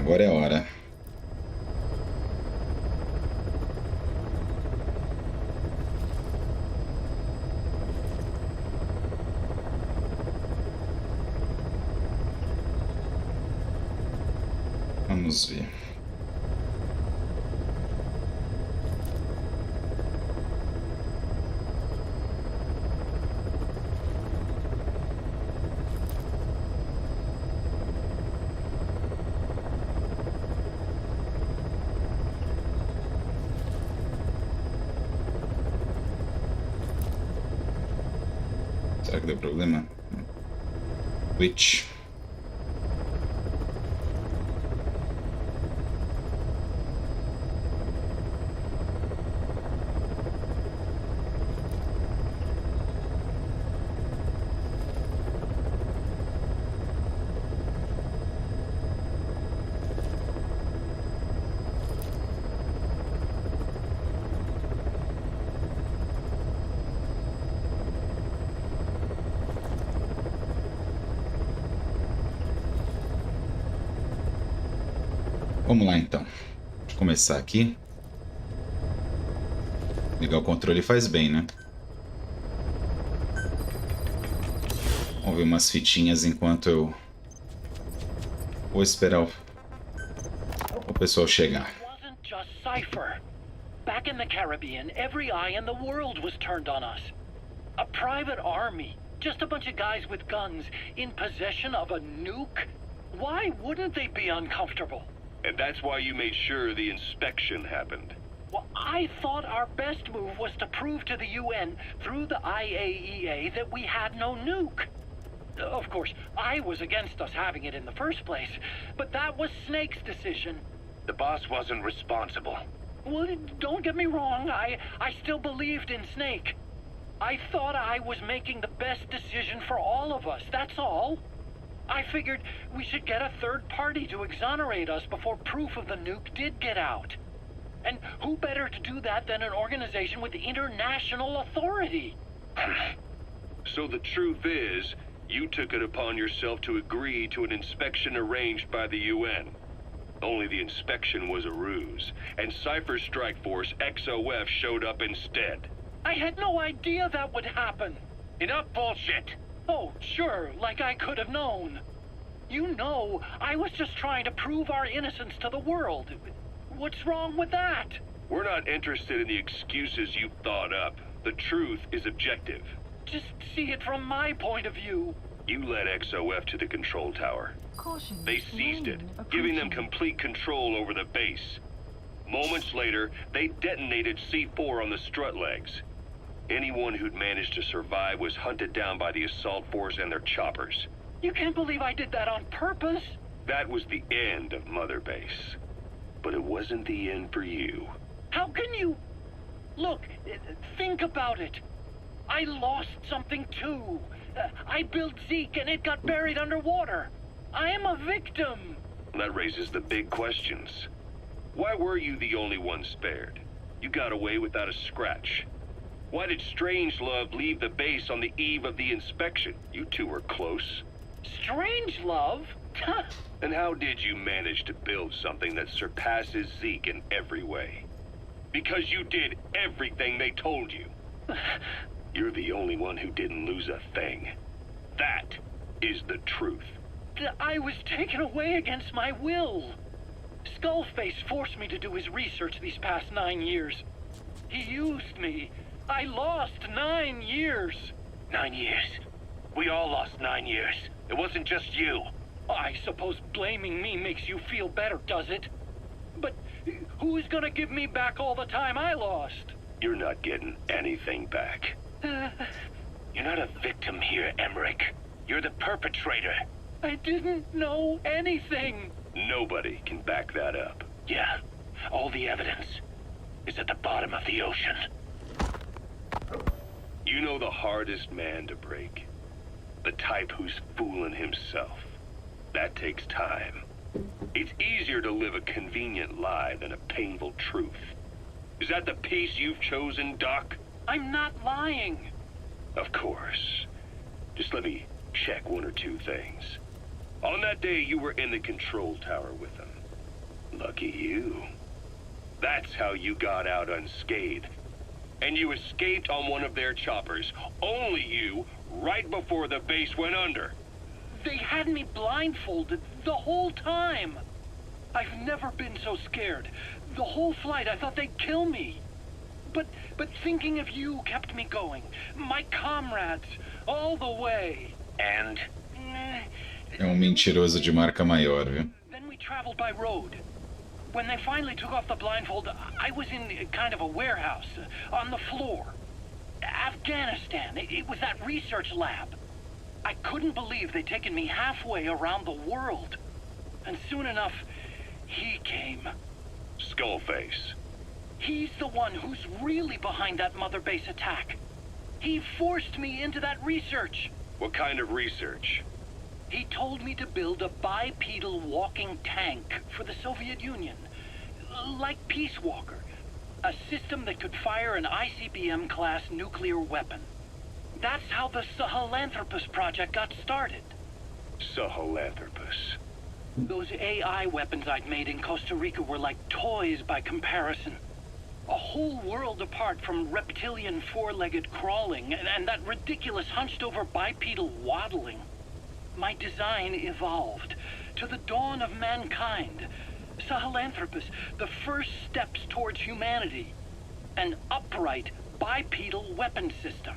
Agora é a hora. Vamos ver. Será que deu problema? Twitch. Vamos lá então. Deixa eu começar aqui. Ligar o controle faz bem, né? Vamos ver umas fitinhas enquanto eu vou esperar o pessoal chegar. Wasn't just Cipher. Back in the Caribbean, every eye in the world was turned on us. A private army, just a bunch of guys with guns, in possession of a nuke? Why wouldn't they be uncomfortable? And that's why you made sure the inspection happened. Well, I thought our best move was to prove to the UN through the IAEA that we had no nuke. Of course, I was against us having it in the first place, but that was Snake's decision. The boss wasn't responsible. Well, don't get me wrong, I still believed in Snake. I thought I was making the best decision for all of us, that's all. I figured we should get a third party to exonerate us before proof of the nuke did get out. And who better to do that than an organization with international authority? So the truth is, you took it upon yourself to agree to an inspection arranged by the UN. Only the inspection was a ruse, and Cipher's strike force, XOF, showed up instead. I had no idea that would happen. Enough bullshit! Oh, sure, like I could have known. You know, I was just trying to prove our innocence to the world. What's wrong with that? We're not interested in the excuses you thought up. The truth is objective. Just see it from my point of view. You led XOF to the control tower. Caution. They seized it, giving them complete control over the base. Moments later, they detonated C4 on the strut legs. Anyone who'd managed to survive was hunted down by the assault force and their choppers. You can't believe I did that on purpose. That was the end of Mother Base. But it wasn't the end for you. How can you... Look, think about it. I lost something too. I built Zeke and it got buried underwater. I am a victim. That raises the big questions. Why were you the only one spared? You got away without a scratch. Why did Strangelove leave the base on the eve of the inspection? You two were close. Strangelove? And how did you manage to build something that surpasses Zeke in every way? Because you did everything they told you. You're the only one who didn't lose a thing. That is the truth. I was taken away against my will. Skullface forced me to do his research these past 9 years. He used me. I lost 9 years. 9 years? We all lost 9 years. It wasn't just you. I suppose blaming me makes you feel better, does it? But who's gonna give me back all the time I lost? You're not getting anything back. You're not a victim here, Emmerich. You're the perpetrator. I didn't know anything. Nobody can back that up. Yeah, all the evidence is at the bottom of the ocean. You know the hardest man to break. The type who's fooling himself. That takes time. It's easier to live a convenient lie than a painful truth. Is that the piece you've chosen, Doc? I'm not lying. Of course. Just let me check one or two things. On that day, you were in the control tower with them. Lucky you. That's how you got out unscathed. And you escaped on one of their choppers. Only you, right before the base went under. They had me blindfolded the whole time. I've never been so scared. The whole flight, I thought they'd kill me. But thinking of you kept me going. My comrades, all the way. And? É mentiroso de marca maior, viu? Then we traveled by road. When they finally took off the blindfold, I was in kind of a warehouse, on the floor. Afghanistan, it was that research lab. I couldn't believe they'd taken me halfway around the world. And soon enough, he came. Skullface. He's the one who's really behind that mother base attack. He forced me into that research. What kind of research? He told me to build a bipedal walking tank for the Soviet Union. Like Peace Walker. A system that could fire an ICBM-class nuclear weapon. That's how the Sahelanthropus project got started. Sahelanthropus. Those AI weapons I'd made in Costa Rica were like toys by comparison. A whole world apart from reptilian four-legged crawling and that ridiculous hunched-over bipedal waddling. My design evolved to the dawn of mankind. Sahelanthropus, the first steps towards humanity. An upright bipedal weapon system.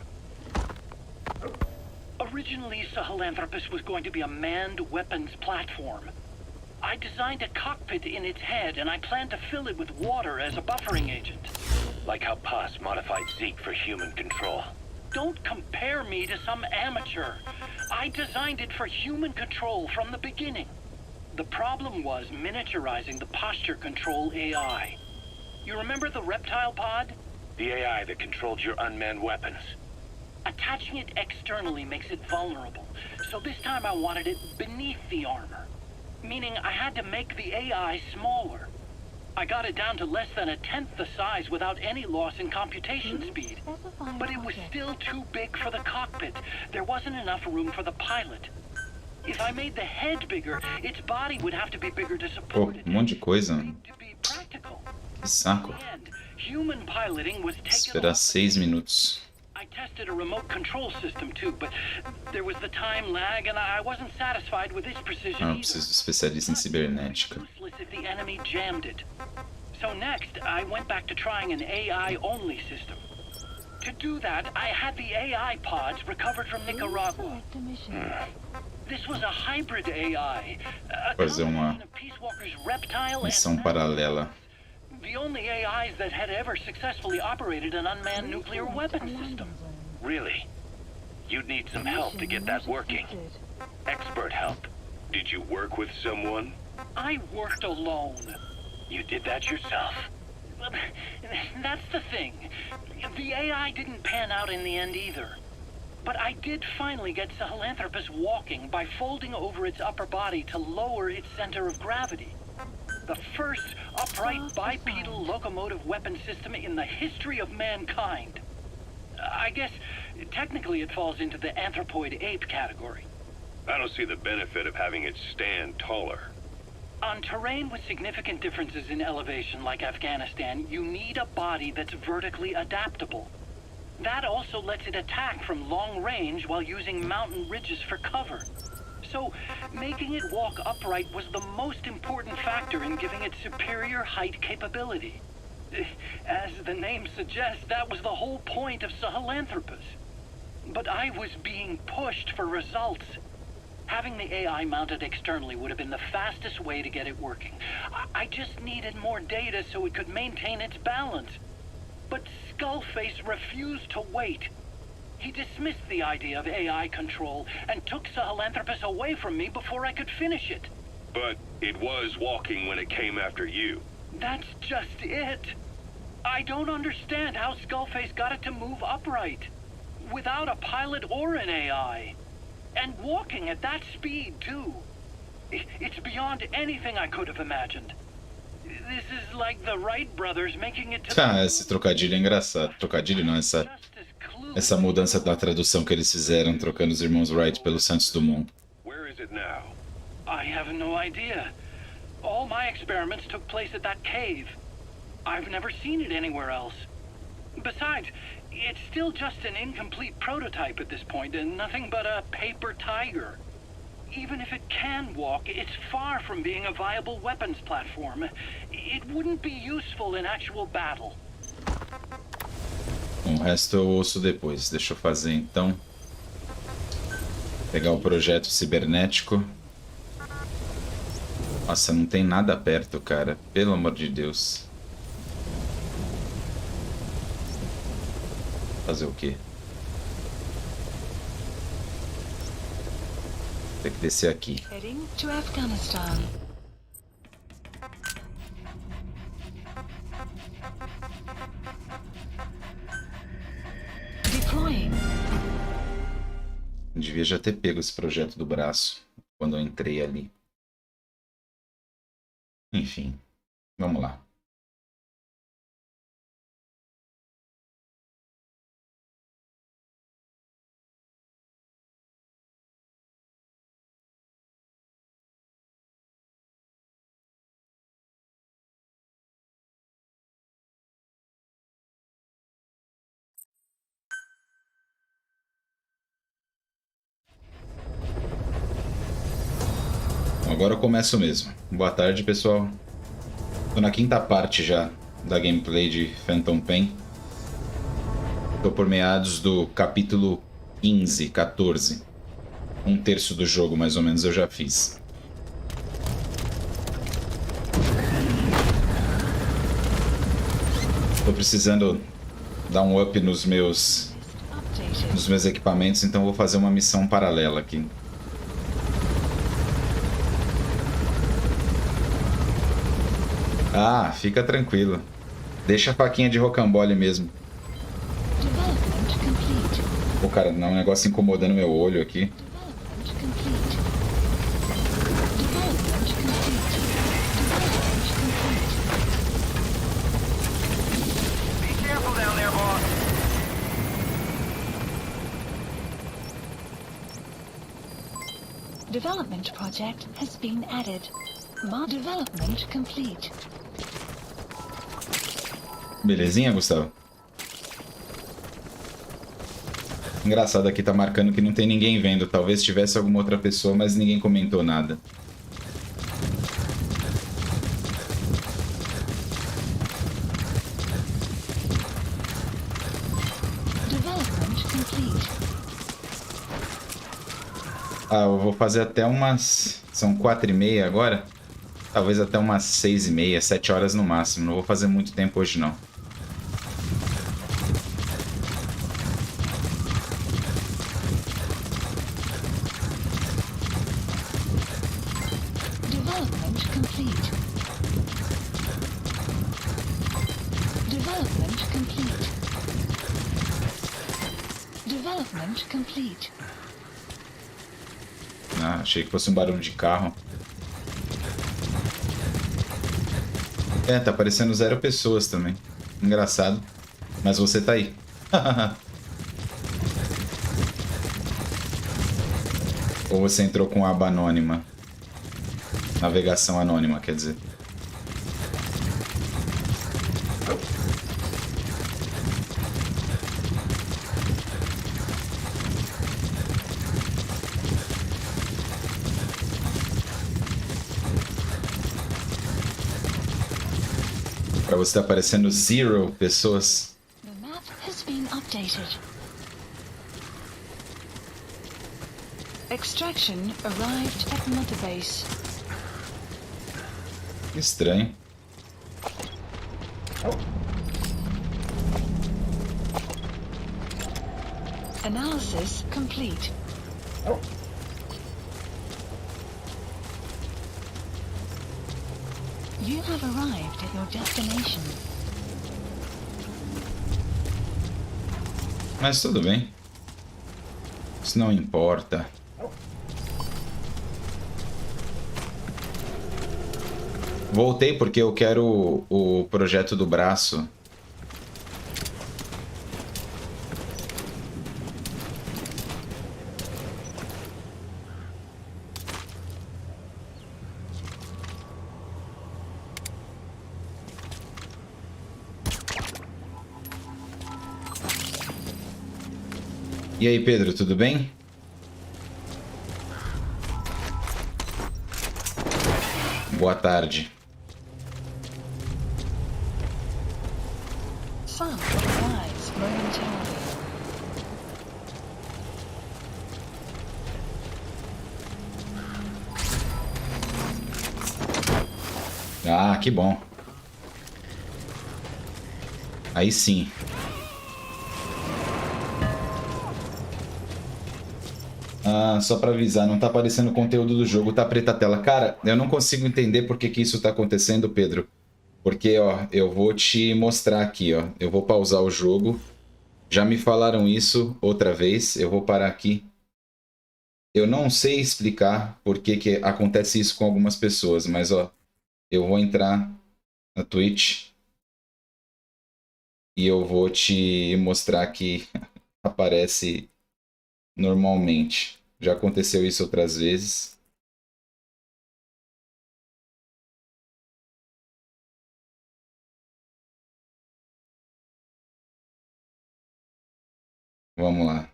Originally, Sahelanthropus was going to be a manned weapons platform. I designed a cockpit in its head, and I planned to fill it with water as a buffering agent. Like how Após modified Zeke for human control. Don't compare me to some amateur. I designed it for human control from the beginning. The problem was miniaturizing the posture control AI. You remember the reptile pod? The AI that controlled your unmanned weapons. Attaching it externally makes it vulnerable, so this time I wanted it beneath the armor. Meaning I had to make the AI smaller. I got it down to less than 1/10 the size without any loss in computation speed. But it was still too big for the cockpit. There wasn't enough room for the pilot. If I made the head bigger, its body would have to be bigger to Pô, support it. monte de coisa. To be practical. Que saco. In the end, human piloting was taken Esperar off. 6 minutos. I tested a remote control system too, but there was the time lag and I wasn't satisfied with its precision Ah, eu either. preciso de especialista em cibernética. Useless if the enemy jammed it. So next, I went back to trying an AI-only system. To do that, I had the AI pods recovered from Nicaragua. This was a hybrid AI, a Fazer uma combination of Peace Walker's reptile missão and paralela. the only AIs that had ever successfully operated an unmanned nuclear weapons system. Really? You'd need some help to get that working. Expert help. Did you work with someone? I worked alone. You did that yourself? Well, that's the thing. The AI didn't pan out in the end either. But I did finally get Sahelanthropus walking by folding over its upper body to lower its center of gravity. The first upright bipedal locomotive weapon system in the history of mankind. I guess technically it falls into the anthropoid ape category. I don't see the benefit of having it stand taller. On terrain with significant differences in elevation like Afghanistan, you need a body that's vertically adaptable. That also lets it attack from long range while using mountain ridges for cover. So, making it walk upright was the most important factor in giving it superior height capability. As the name suggests, that was the whole point of Sahelanthropus. But I was being pushed for results. Having the AI mounted externally would have been the fastest way to get it working. I just needed more data so it could maintain its balance. But Skullface refused to wait. He dismissed the idea of AI control and took Sahelanthropus away from me before I could finish it. But it was walking when it came after you. That's just it. I don't understand how Skullface got it to move upright, without a pilot or an AI. And walking at that speed, too. It's beyond anything I could have imagined. This is like the Wright brothers making it to... Ah, esse trocadilho é engraçado. Trocadilho não, essa mudança da tradução que eles fizeram, trocando os irmãos Wright pelo Santos Dumont. Where is it now? I have no idea. All my experiments took place at that cave. I've never seen it anywhere else. Besides, it's still just an incomplete prototype at this point, and nothing but a paper tiger. Even if it can walk, it's far from being a viable weapons platform. It wouldn't be useful in actual battle. Bom, o resto eu ouço depois. Deixa eu fazer então. Pegar o projeto cibernético. Nossa, não tem nada perto, cara. Pelo amor de Deus. Fazer o quê? Tem que descer aqui. Heading to Afghanistan. Deploying. Devia já ter pego esse projeto do braço quando eu entrei ali. Enfim, vamos lá. Agora eu começo mesmo. Boa tarde, pessoal. Tô na quinta parte já da gameplay de Phantom Pain. Tô por meados do capítulo 15, 14. Um terço do jogo, mais ou menos, eu já fiz. Tô precisando dar um up nos meus equipamentos, então vou fazer uma missão paralela aqui. Ah, fica tranquilo. Deixa a faquinha de rocambole mesmo. Pô, cara, não é um negócio incomodando meu olho aqui. Development project has been added. Development complete. Belezinha, Gustavo? Engraçado, aqui tá marcando que não tem ninguém vendo. Talvez tivesse alguma outra pessoa, mas ninguém comentou nada. Development complete. Ah, eu vou fazer até umas... São 4h30 agora? Talvez até umas 6h30, 7 horas no máximo. Não vou fazer muito tempo hoje, não. Development complete. Development complete. Development complete. Ah, achei que fosse um barulho de carro. É, tá aparecendo 0 pessoas também. Engraçado. Mas você tá aí. Ou você entrou com aba anônima? Navegação anônima, quer dizer. Pra você tá aparecendo 0 pessoas. The map has been updated. Extraction arrived at Mother Base. Estranho. Analysis complete. You have arrived at your destination. Mas tudo bem. Isso não importa. Voltei porque eu quero o projeto do braço. E aí, Pedro, tudo bem? Boa tarde. Some rise momentarily. Ah, que bom. Aí sim. Ah, só pra avisar, não tá aparecendo o conteúdo do jogo, tá preta a tela. Cara, eu não consigo entender por que que isso tá acontecendo, Pedro. Porque, ó, eu vou te mostrar aqui, ó. Eu vou pausar o jogo. Já me falaram isso outra vez. Eu vou parar aqui. Eu não sei explicar por que que acontece isso com algumas pessoas, mas, ó, eu vou entrar na Twitch e eu vou te mostrar que aparece normalmente. Já aconteceu isso outras vezes. Vamos lá.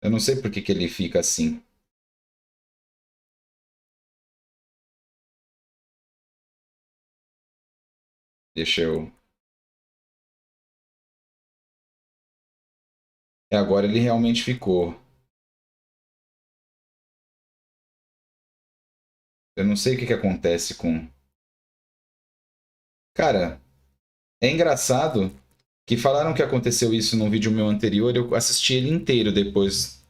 Eu não sei por que que ele fica assim. Deixa eu... Agora ele realmente ficou. Eu não sei o que que acontece com... Cara, é engraçado que falaram que aconteceu isso num vídeo meu anterior. Eu assisti ele inteiro depois.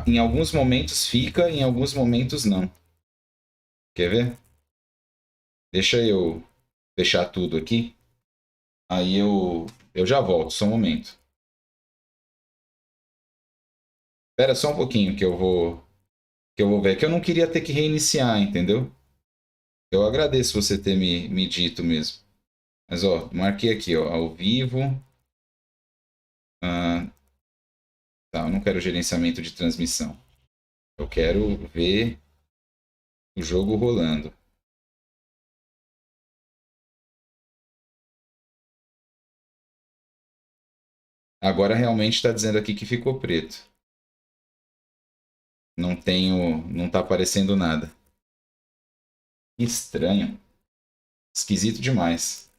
Em alguns momentos fica, em alguns momentos não. Quer ver? Deixa eu fechar tudo aqui. Aí eu já volto, só um momento. Espera só um pouquinho que eu vou ver. Que eu não queria ter que reiniciar, entendeu? Eu agradeço você ter me dito mesmo. Mas ó, marquei aqui, ó, ao vivo. Ah, tá, eu não quero gerenciamento de transmissão. Eu quero ver o jogo rolando. Agora realmente está dizendo aqui que ficou preto. Não tá aparecendo nada. Estranho. Esquisito demais.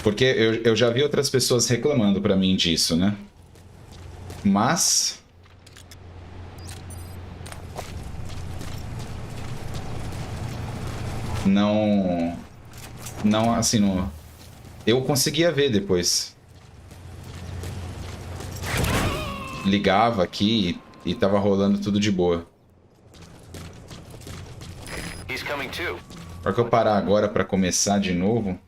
Porque eu já vi outras pessoas reclamando pra mim disso, né? Mas... Não, assim, não... Eu conseguia ver depois. Ligava aqui e tava rolando tudo de boa. Só que eu parar agora pra começar de novo...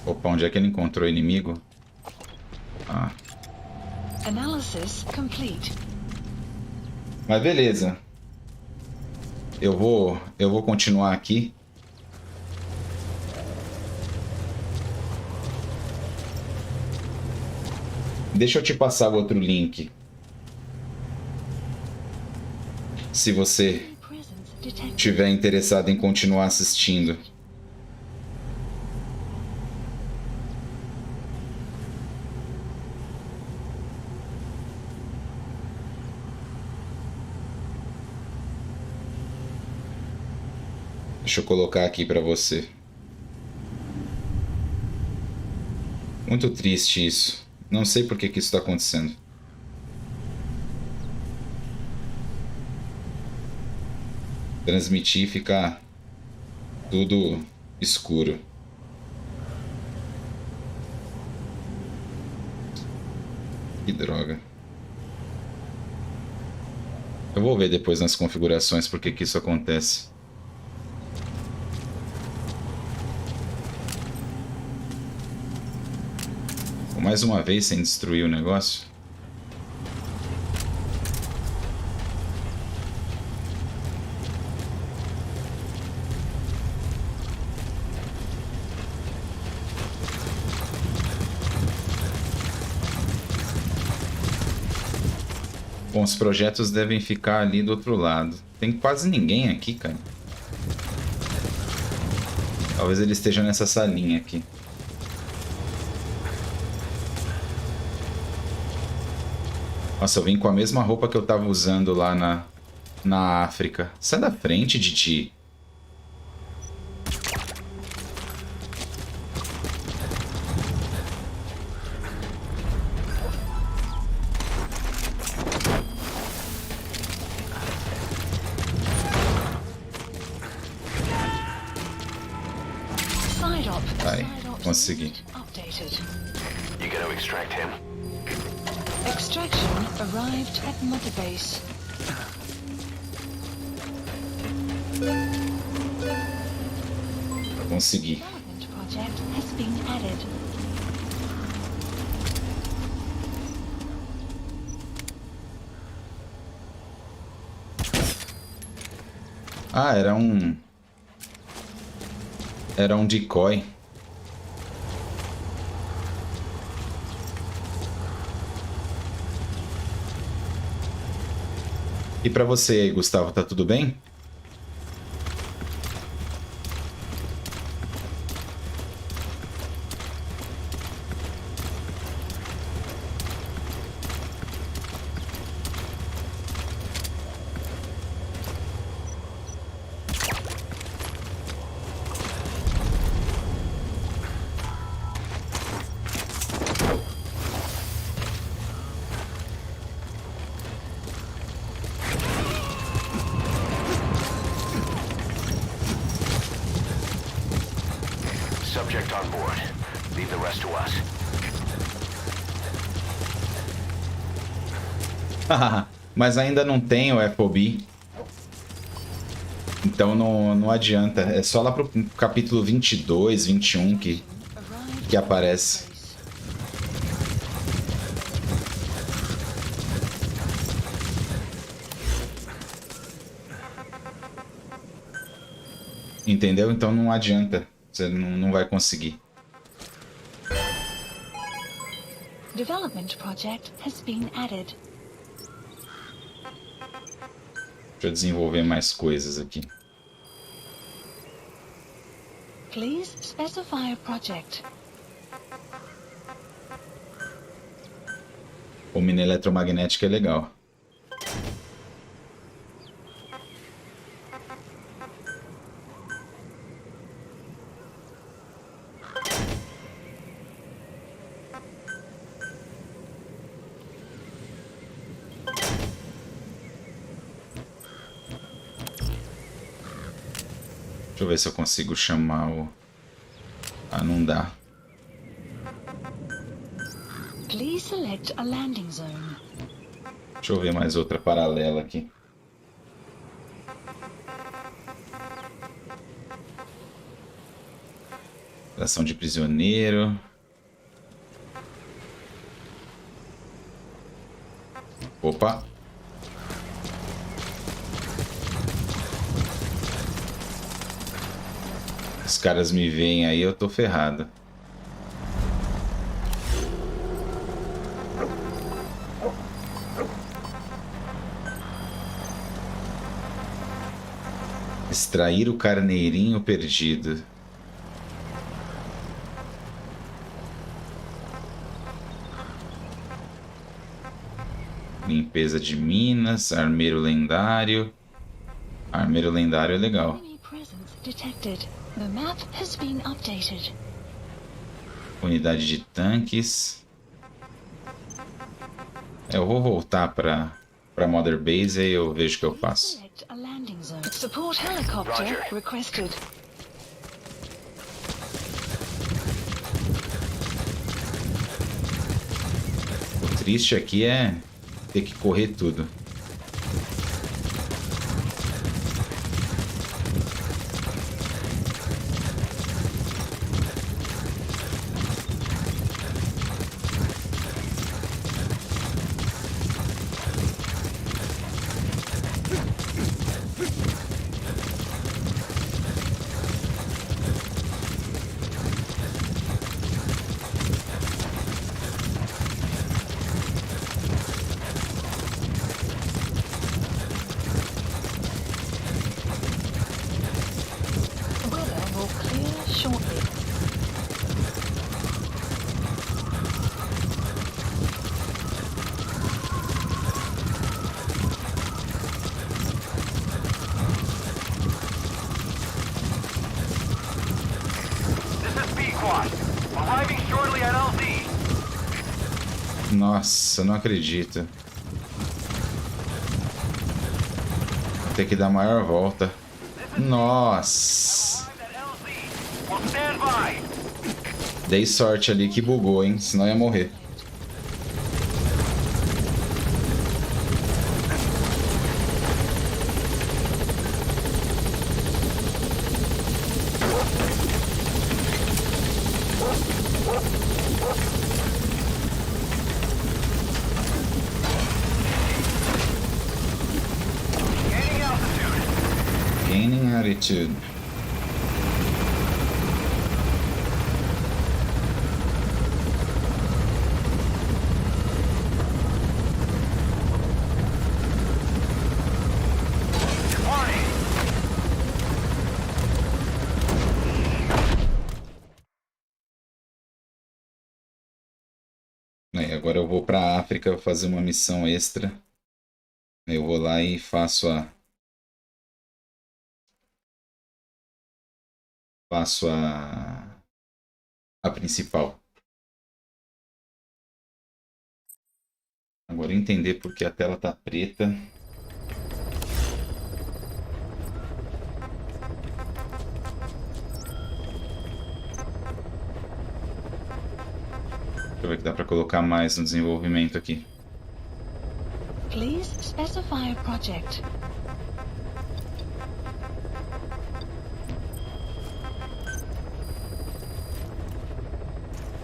Opa, onde é que ele encontrou o inimigo? Ah. Analysis complete. Mas beleza. Eu vou continuar aqui. Deixa eu te passar o outro link. Se você tiver interessado em continuar assistindo. Deixa eu colocar aqui pra você. Muito triste isso. Não sei por que que isso está acontecendo. Transmitir e ficar tudo escuro. Que droga. Eu vou ver depois nas configurações por que que isso acontece. mais uma vez sem destruir o negócio. Bom, os projetos devem ficar ali do outro lado. Tem quase ninguém aqui, cara. Talvez ele esteja nessa salinha aqui. Nossa, eu vim com a mesma roupa que eu tava usando lá na África. Sai da frente, Didi. Vai, consegui. You gonna extract him? Extraction arrived at Mother Base. Consegui. Development project has been added. Ah, era um decoy. E pra você aí, Gustavo, tá tudo bem? Subject on board. Leave the rest to us. Mas ainda não tem o FOB. Então não adianta. É só lá pro capítulo 22, 21 que aparece. Entendeu? Então não adianta. Você não vai conseguir. Development project has been added. Deixa eu desenvolver mais coisas aqui. Please specify a project. O mina eletromagnética é legal. Deixa eu ver se eu consigo chamar o... Ah, não dá. Please select a landing zone. Deixa eu ver mais outra paralela aqui. Ação de prisioneiro. Opa. Os caras me veem aí, eu tô ferrado. Extrair o carneirinho perdido. Limpeza de minas, armeiro lendário. Armeiro lendário é legal. Enemy presence detected. The map has been updated. Unidade de tanques. Eu vou voltar para Mother Base e eu vejo o que eu faço. Select a landing zone. Support helicopter Roger. requested. O triste aqui é ter que correr tudo. Nossa, não acredito. Vou ter que dar a maior volta. Nossa. Dei sorte ali que bugou, hein? Senão ia morrer. Gaining attitude. Aí, agora eu vou para África fazer uma missão extra. Eu vou lá e faço a principal. Agora entender porque a tela tá preta. Deixa eu ver que dá para colocar mais no desenvolvimento aqui. Please specify a project.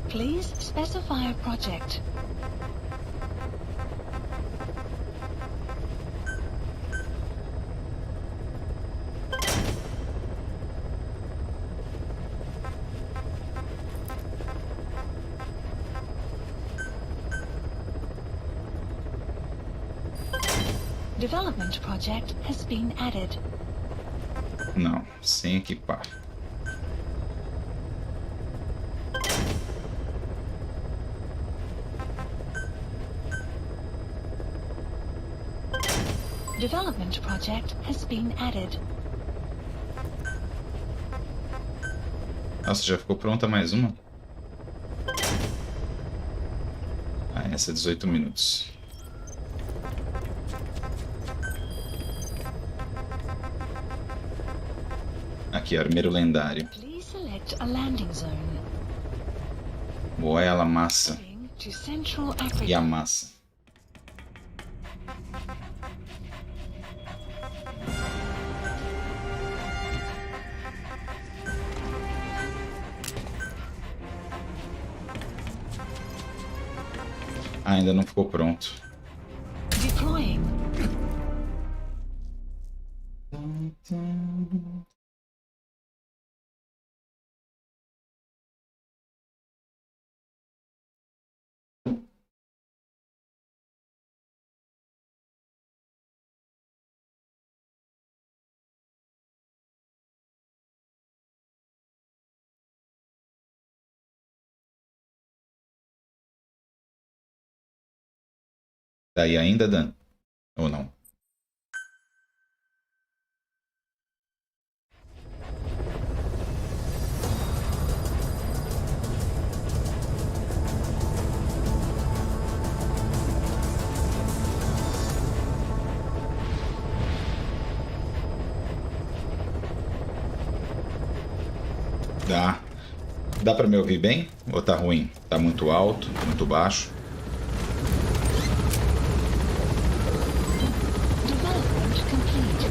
Please specify a project. Development project has been added. Não, sem equipar. Development project has been added. Nossa, já ficou pronta mais uma? Ah, essa é 18 minutos. Aqui, armeiro lendário. Please select a landing zone. Boa, ela massa. To Central E Africa. a massa. Ah, ainda não ficou pronto. Deploying. Daí ainda, Dan? Ou não? Dá. Dá pra me ouvir bem? Ou tá ruim? Tá muito alto, muito baixo? Development complete.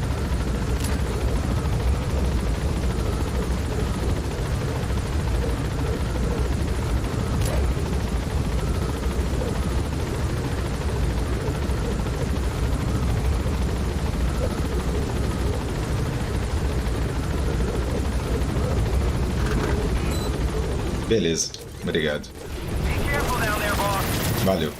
Beleza, obrigado. Valeu.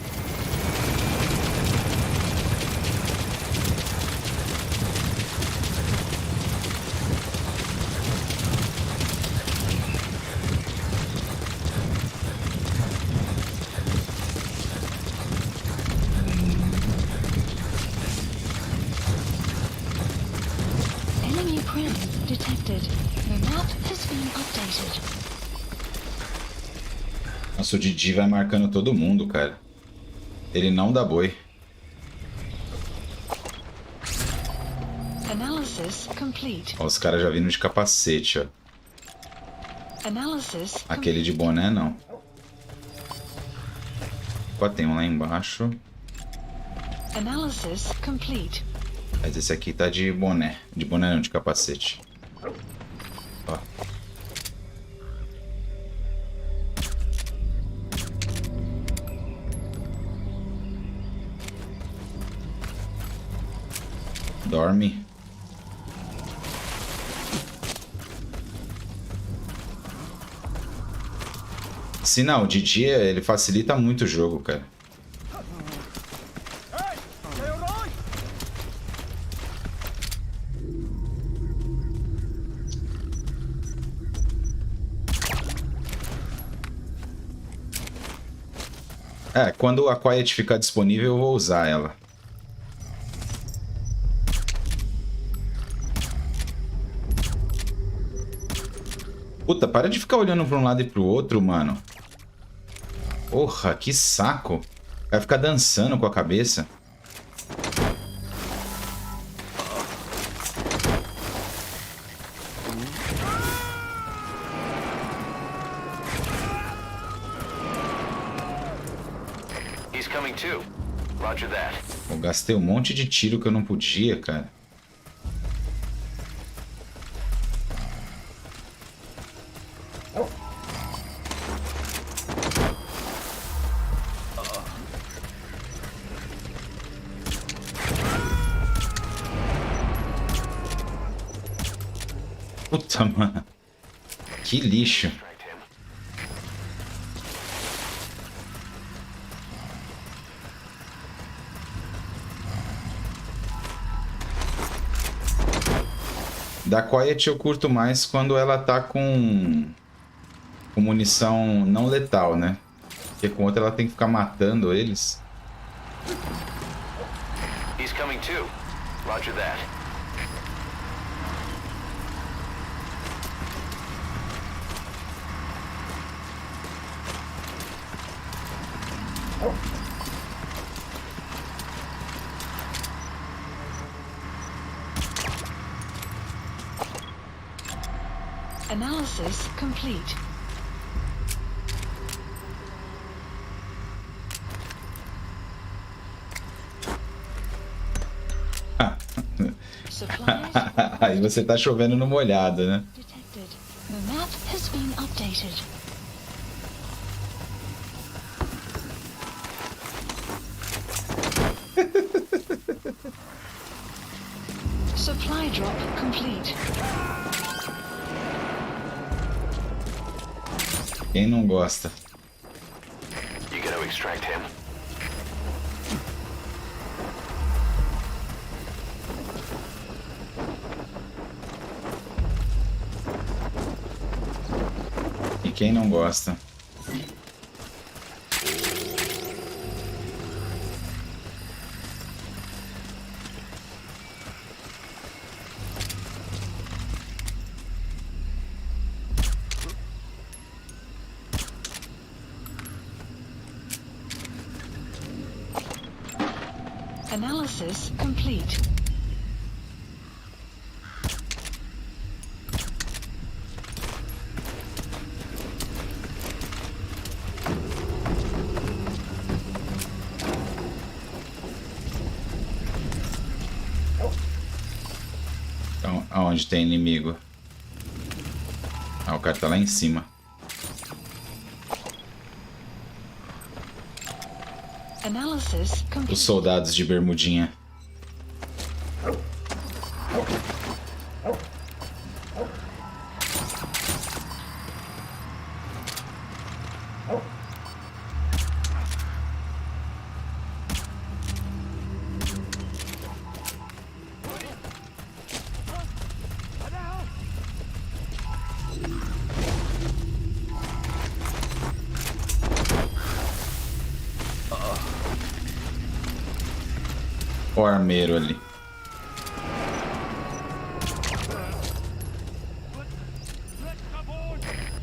Enemy presence detected. The map has been updated. Nossa, o Didi vai marcando todo mundo, cara. Ele não dá boi. Analysis complete. Ó, os caras já vindo de capacete, ó. Analysis Aquele de boné, não. Opa, tem um lá embaixo. Analysis complete. Mas esse aqui tá de boné. De boné não, de capacete. Ó. Dorme. Sinal, de dia ele facilita muito o jogo, cara. É, quando a Quiet ficar disponível eu vou usar ela. Puta, para de ficar olhando pra um lado e pro outro, mano. Porra, que saco. Vai ficar dançando com a cabeça. He's coming too. Roger that. Eu gastei um monte de tiro que eu não podia, cara. Puta, mano. Que lixo. Da Quiet eu curto mais quando ela tá com munição não letal, né? Porque com outra ela tem que ficar matando eles. He's coming too. Roger that. Analysis complete. Supplies Aí você tá chovendo no molhado, né? detected. The map has been updated. Supply drop complete. Quem não gosta? You gonna extract him? E quem não gosta? Analysis complete. Então, aonde tem inimigo? Ah, o cara tá lá em cima. Analysis Os complete. soldados de bermudinha. O armeiro ali.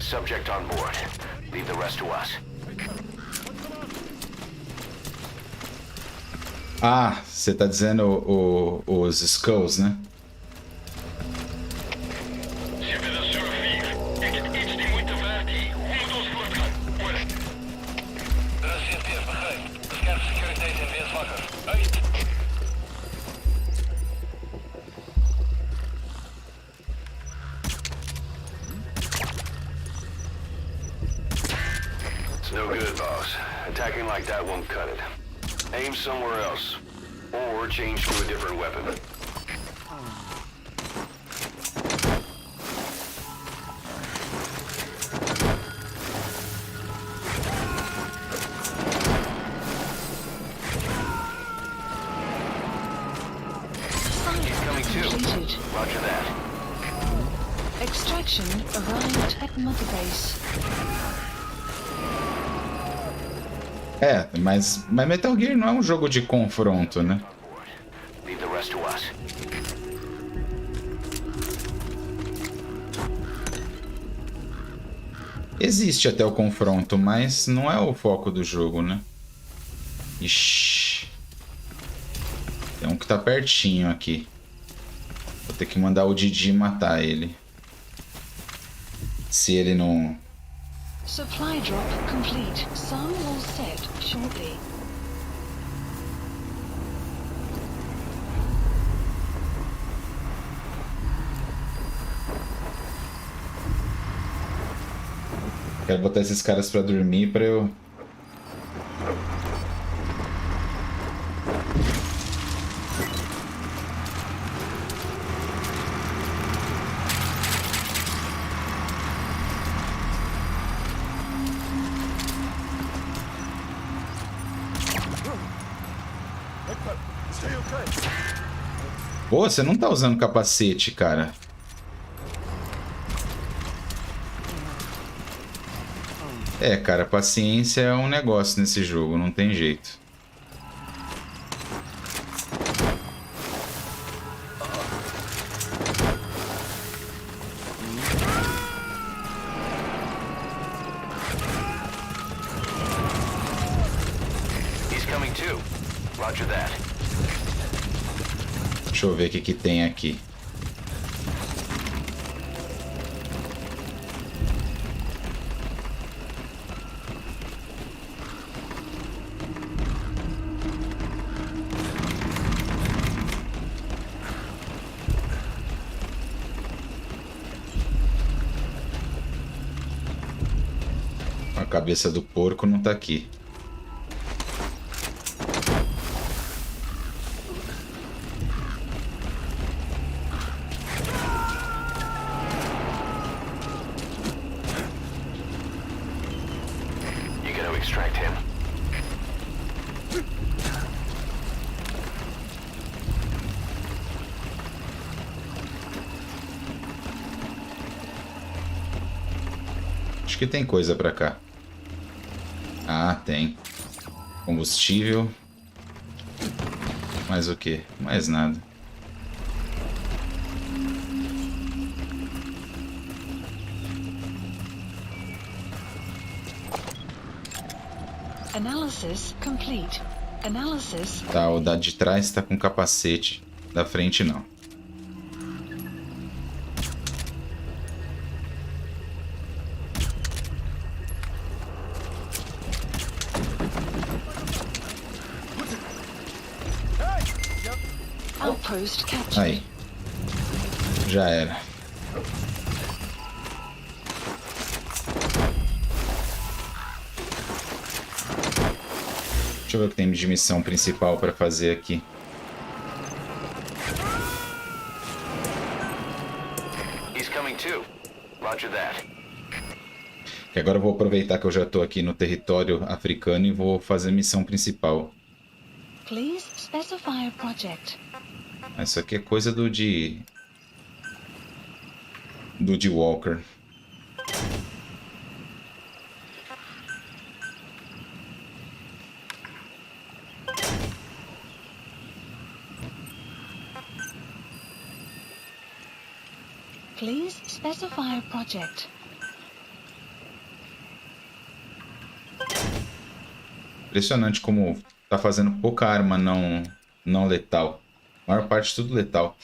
Subject on board. Leave the rest to us. Ah, você tá dizendo os skulls, né? No good, boss. Attacking like that won't cut it. Aim somewhere else, or change to a different weapon. He's coming too. Completed. Roger that. Extraction arrived at Mother Base. É, mas Metal Gear não é um jogo de confronto, né? Leave the rest to us. Existe até o confronto, mas não é o foco do jogo, né? Ixi. Tem um que tá pertinho aqui. Vou ter que mandar o Didi matar ele. Se ele não... Supply drop complete. Some will set shortly. Quero botar esses caras pra dormir pra eu... Pô, você não tá usando capacete, cara. É, cara, paciência é um negócio nesse jogo, não tem jeito. He's coming too. Roger that. Deixa eu ver o que tem aqui. A cabeça do porco não tá aqui. Extract him. Acho que tem coisa pra cá. Ah, tem. Combustível. Mais o quê? Mais nada. Analysis complete. Analysis. Tá, o da de trás tá com capacete. Da frente não. Outpost captured. Aí. Já era. Deixa eu ver o que tem de missão principal para fazer aqui. He's coming too. Roger that. E agora eu vou aproveitar que eu já tô aqui no território africano e vou fazer a missão principal. Please specify a project. Isso aqui é coisa do de Walker. Please specify a project. Impressionante como tá fazendo pouca arma não letal. A maior parte tudo letal.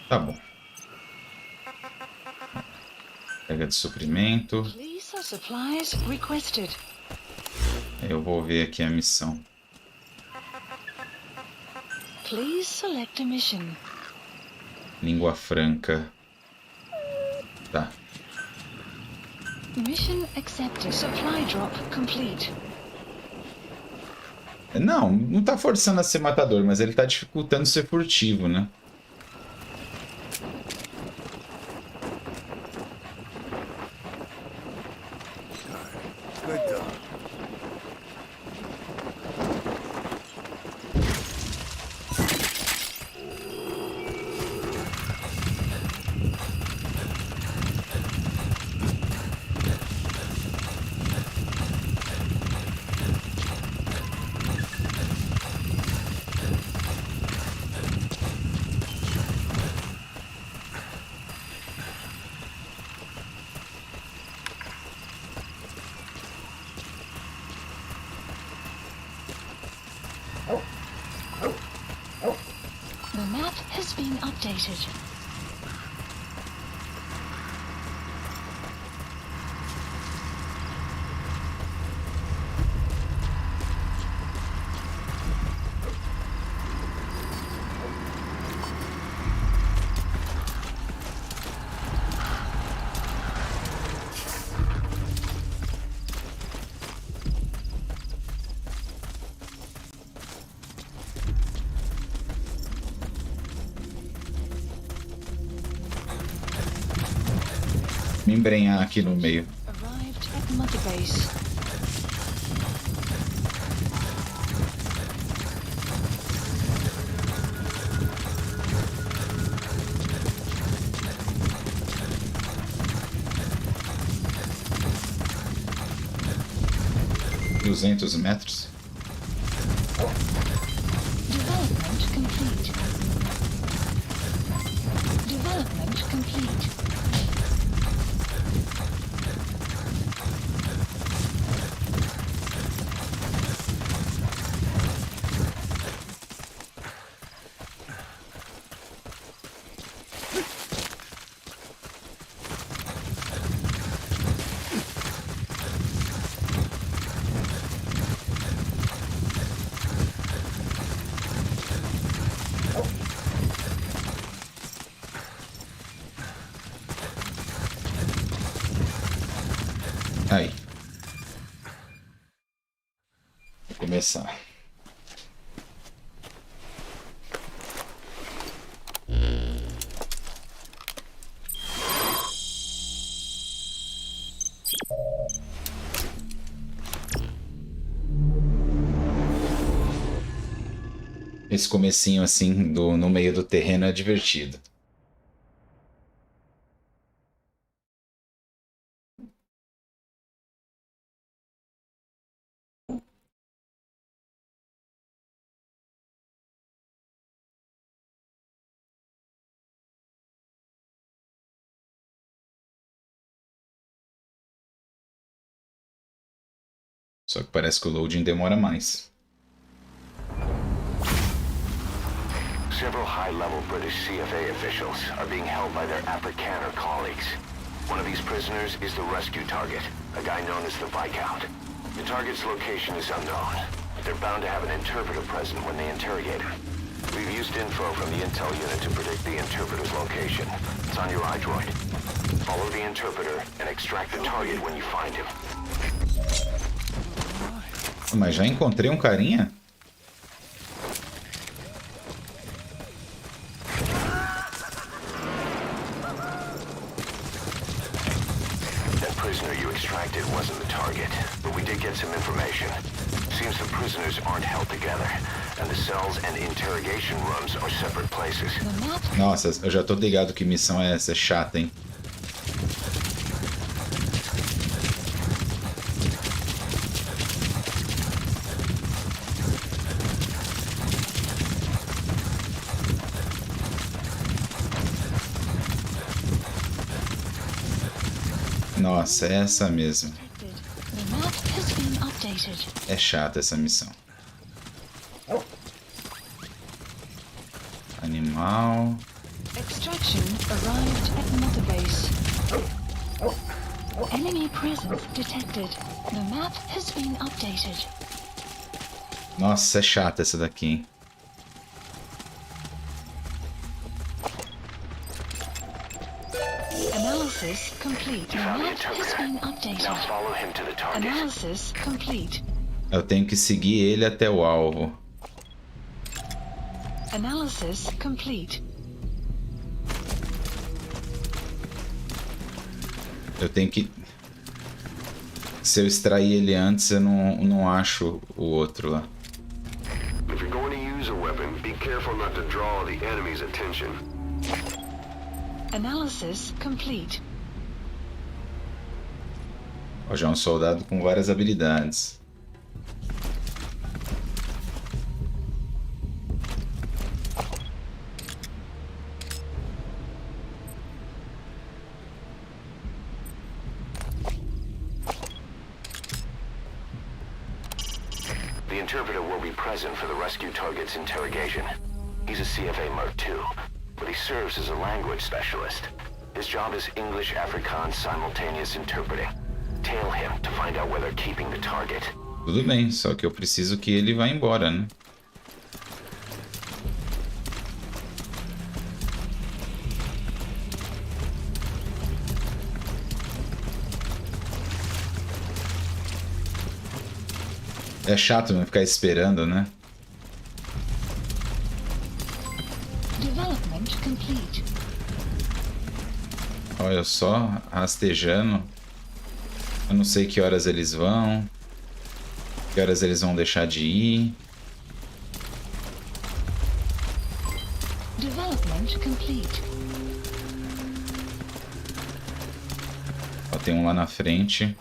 Tá bom. Pega de suprimento. These are supplies requested. Eu vou ver aqui a missão. Please select a mission. Língua franca. Tá. Mission accepted. Supply drop complete. Não tá forçando a ser matador, mas ele tá dificultando ser furtivo, né? The map has been updated. Me embrenhar aqui no meio. Arrived at Mother Base. $200. Development complete. Development complete. Aí. Vou começar. Esse comecinho assim no meio do terreno é divertido. Só que parece que o loading demora mais. Several high-level British CFA officials are being held by their Afrikaner colleagues. One of these prisoners is the rescue target, a guy known as the Viscount. The target's location is unknown, but they're bound to have an interpreter present when they interrogate him. We've used info from the intel unit to predict the interpreter's location. It's on your iDroid. Follow the interpreter and extract the target when you find him. Mas já encontrei um carinha? That prisoner you extracted wasn't the target, but we did get some information. Seems the prisoners aren't held together, and the cells and interrogation rooms are separate places. The map Nossa, eu já tô ligado que missão é essa, é chata, hein? Nossa, é essa mesmo. detected. The map has been updated. updated. É chata essa missão. Animal. Extraction arrived at mother base. Enemy presence detected. The map has been updated. Nossa, é chata essa daqui, hein? Analysis complete. The map has been updated. Now follow him to the target. Analysis complete. Eu tenho que seguir ele até o alvo. Analysis complete. Eu tenho que... Se eu extrair ele antes, eu não acho o outro lá. If you're going to use a weapon, be careful not to draw the enemy's attention. Analysis complete. Ó, já é um soldado com várias habilidades. The interpreter will be present for the rescue target's interrogation. He's a CFA Mark II, but he serves as a language specialist. His job is English Afrikaans simultaneous interpreting. Tail him to find out where they're keeping the target. Tudo bem, só que eu preciso que ele vá embora, né? É chato não ficar esperando, né? Development complete. Olha só, rastejando. Eu não sei que horas eles vão. Que horas eles vão deixar de ir. Development complete. Ó, tem um lá na frente.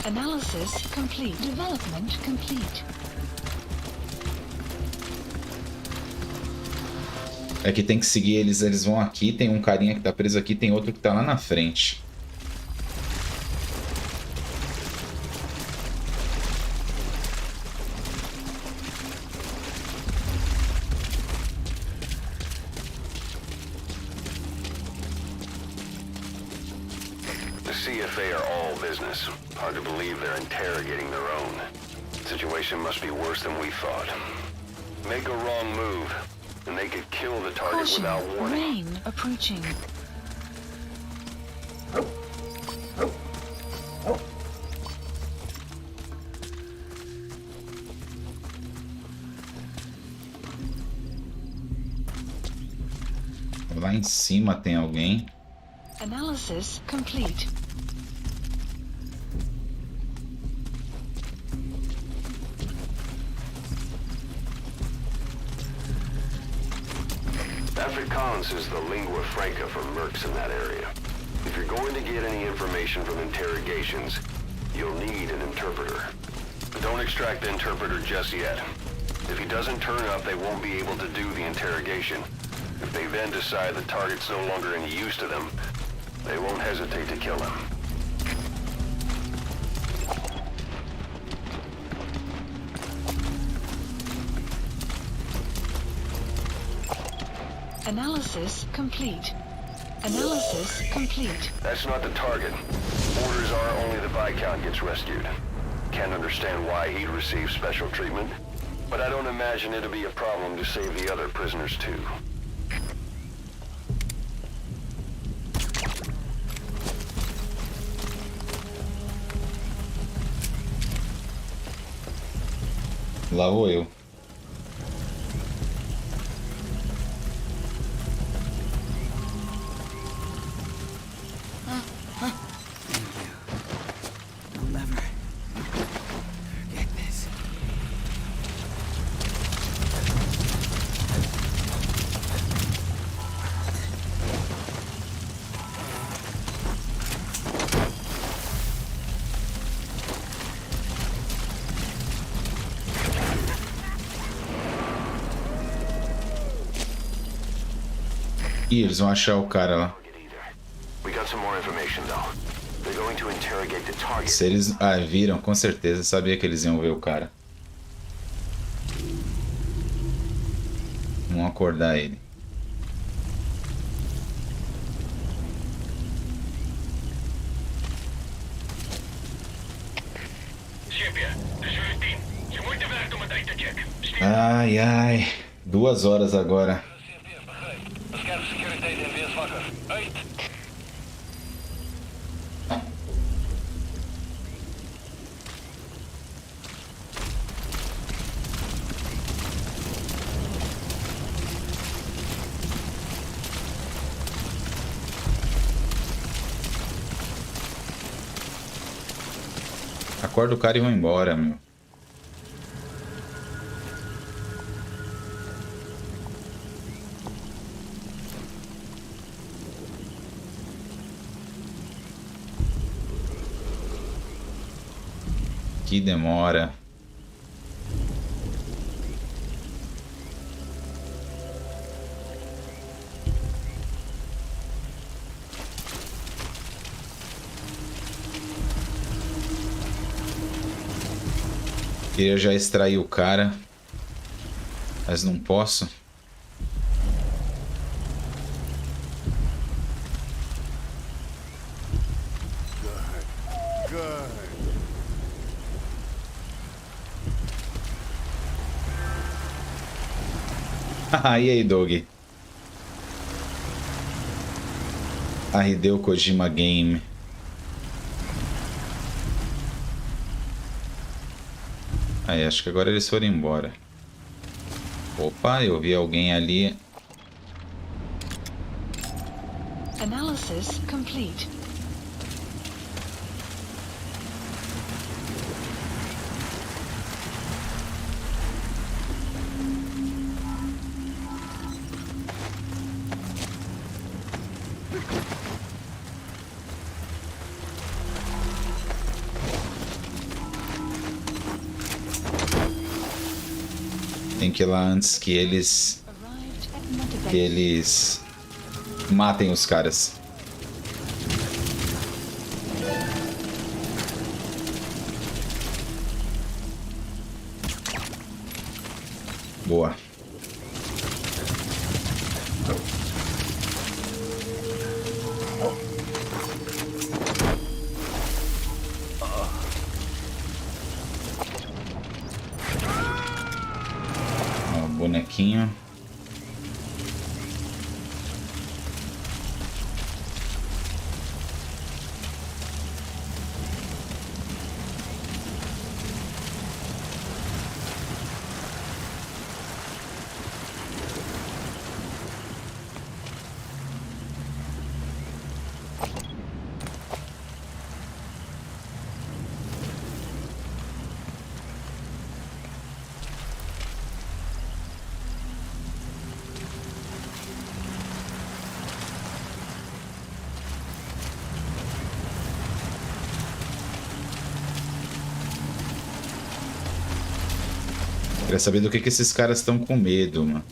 Analysis complete. Development complete. É que tem que seguir eles, eles vão aqui, tem um carinha que tá preso aqui, tem outro que tá lá na frente. The CFA are all business. Hard to believe they're interrogating their own. Situation must be worse than we thought. Make a wrong move, and they could kill the target Caution. without warning. Rain approaching. Lá em cima tem alguém. Analysis complete. Afrikaans is the lingua franca for mercs in that area. If you're going to get any information from interrogations, you'll need an interpreter. But don't extract the interpreter just yet. If he doesn't turn up, they won't be able to do the interrogation. If they then decide the target's no longer any use to them, they won't hesitate to kill him. Analysis complete. Analysis complete. That's not the target. Orders are only the Viscount gets rescued. Can't understand why he'd receive special treatment, but I don't imagine it'll be a problem to save the other prisoners too. Lá vou eu. I'll never forget this. Ih, eles vão achar o cara lá. We got some more information though. They're going to interrogate the target. Se eles viram, com certeza, sabia que eles iam ver o cara. Vamos acordar ele. Ai, ai. 2 horas agora. Acorda o cara e vão embora, meu. Que demora. Queria já extrair o cara, mas não posso. E aí, Doug? Hideo Kojima Game. Aí, acho que agora eles foram embora. Opa, eu vi alguém ali. Analysis complete. Tem que ir lá antes que eles matem os caras. Boa. Bonequinho. Queria saber do que esses caras estão com medo, mano.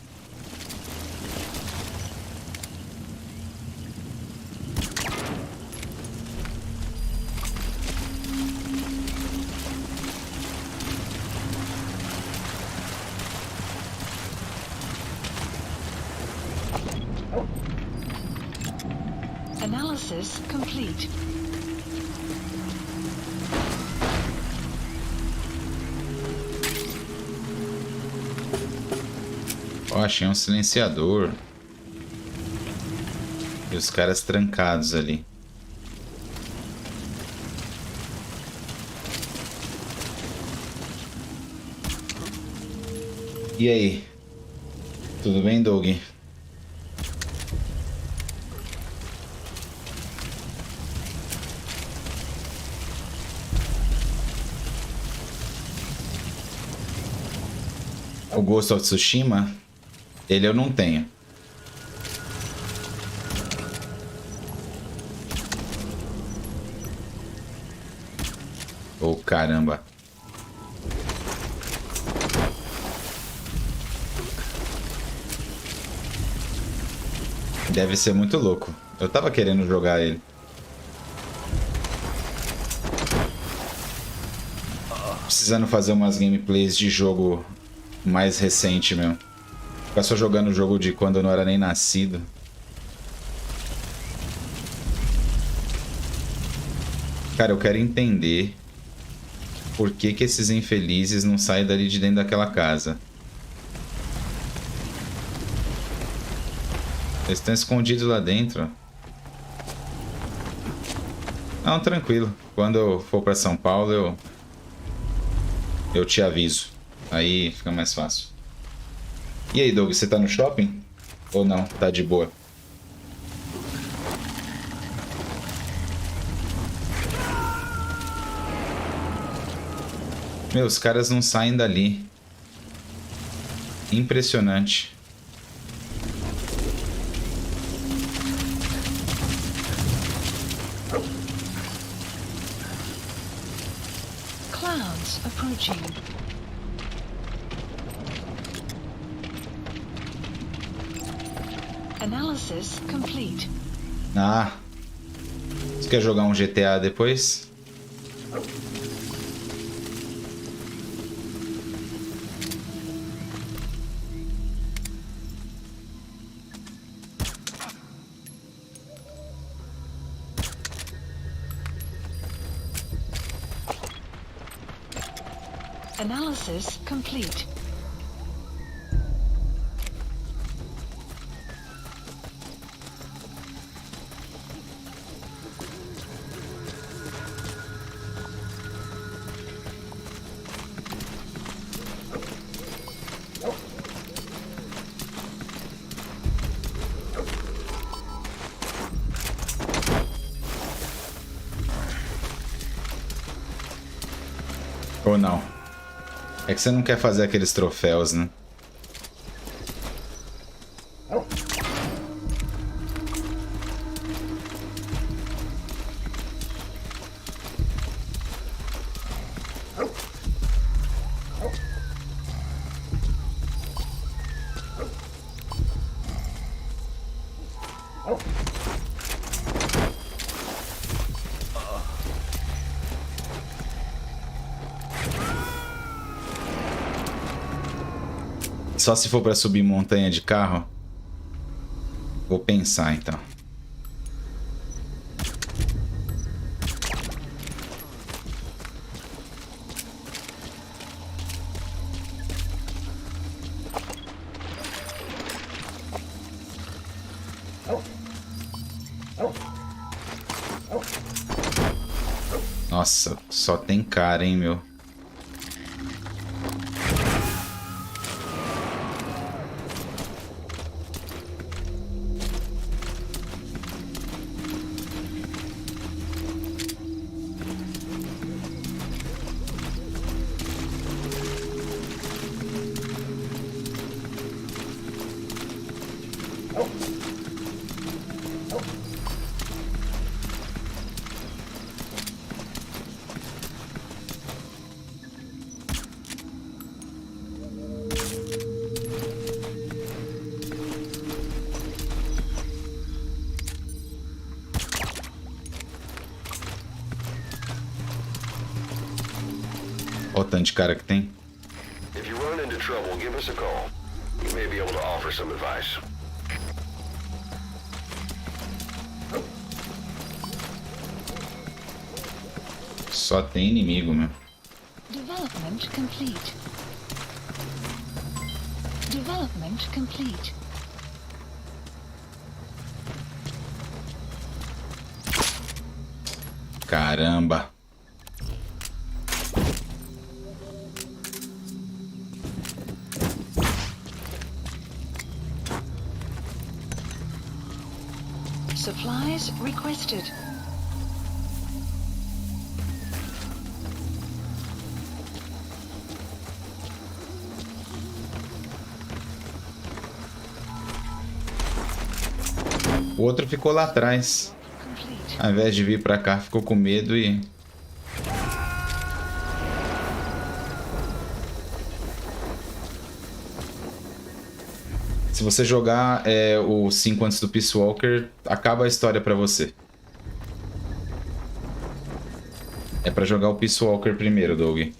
Analysis complete. Ó, achei um silenciador. E os caras trancados ali. E aí? Tudo bem, Doug? O Ghost of Tsushima, ele eu não tenho. Oh, caramba. Deve ser muito louco. Eu tava querendo jogar ele. precisando fazer umas gameplays de jogo mais recente mesmo. Ficar só jogando o jogo de quando eu não era nem nascido. Cara, eu quero entender por que que esses infelizes não saem dali de dentro daquela casa. Eles estão escondidos lá dentro. Não, tranquilo. Quando eu for pra São Paulo, eu te aviso. Aí fica mais fácil. E aí, Doug, você tá no shopping? Ou não? Tá de boa? Meu, os caras não saem dali. Impressionante. Clouds approaching. Analysis complete. Ah. Você quer jogar um GTA depois? Analysis complete. Ou não? É que você não quer fazer aqueles troféus, né? Só se for pra subir montanha de carro. Vou pensar então. Nossa, só tem cara, hein, meu. Olha o tanto de cara que tem. If you run into trouble, give us a call. We may be able to offer some advice. Só tem inimigo, meu. Development complete. Development complete. Caramba. Supplies requested. O outro ficou lá atrás. Complete. Ao invés de vir pra cá, ficou com medo e... Se você jogar o 5 antes do Peace Walker, acaba a história pra você. É pra jogar o Peace Walker primeiro, Doug.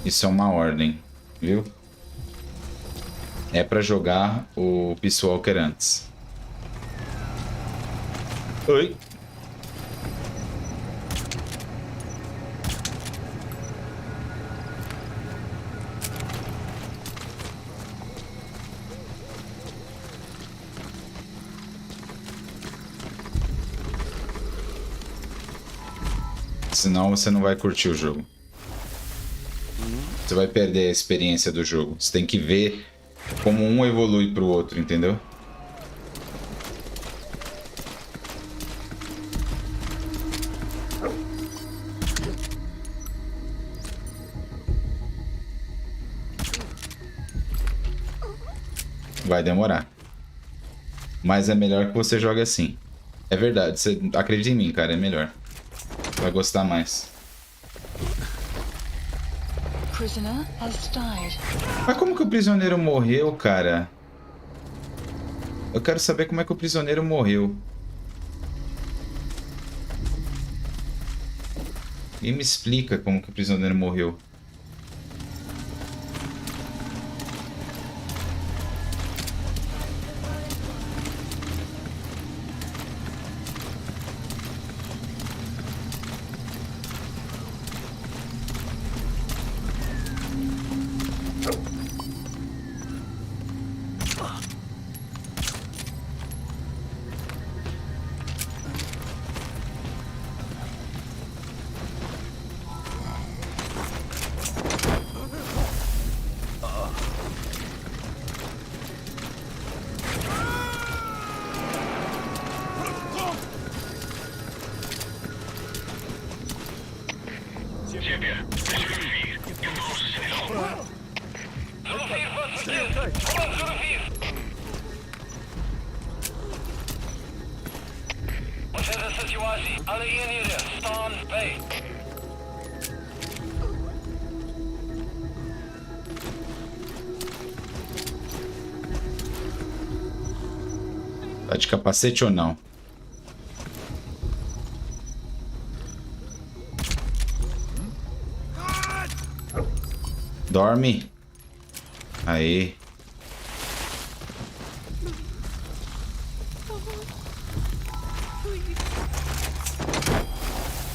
Isso é uma ordem, viu? É pra jogar o Peace Walker antes. Oi. Senão você não vai curtir o jogo. Você vai perder a experiência do jogo. Você tem que ver como um evolui pro outro, entendeu? Vai demorar. Mas é melhor que você jogue assim. É verdade, você acredita em mim, cara, é melhor. Vai gostar mais. Prisoner has died. Mas como que o prisioneiro morreu, cara? Eu quero saber como é que o prisioneiro morreu. E me explica como que o prisioneiro morreu. Cipher, deixa eu vir. Eu posso ser algo. Vamos sobrevir. Ocena sytuacji, ale ja nie wiem. Stand by. Tá de capacete ou não? Dorme. Aí.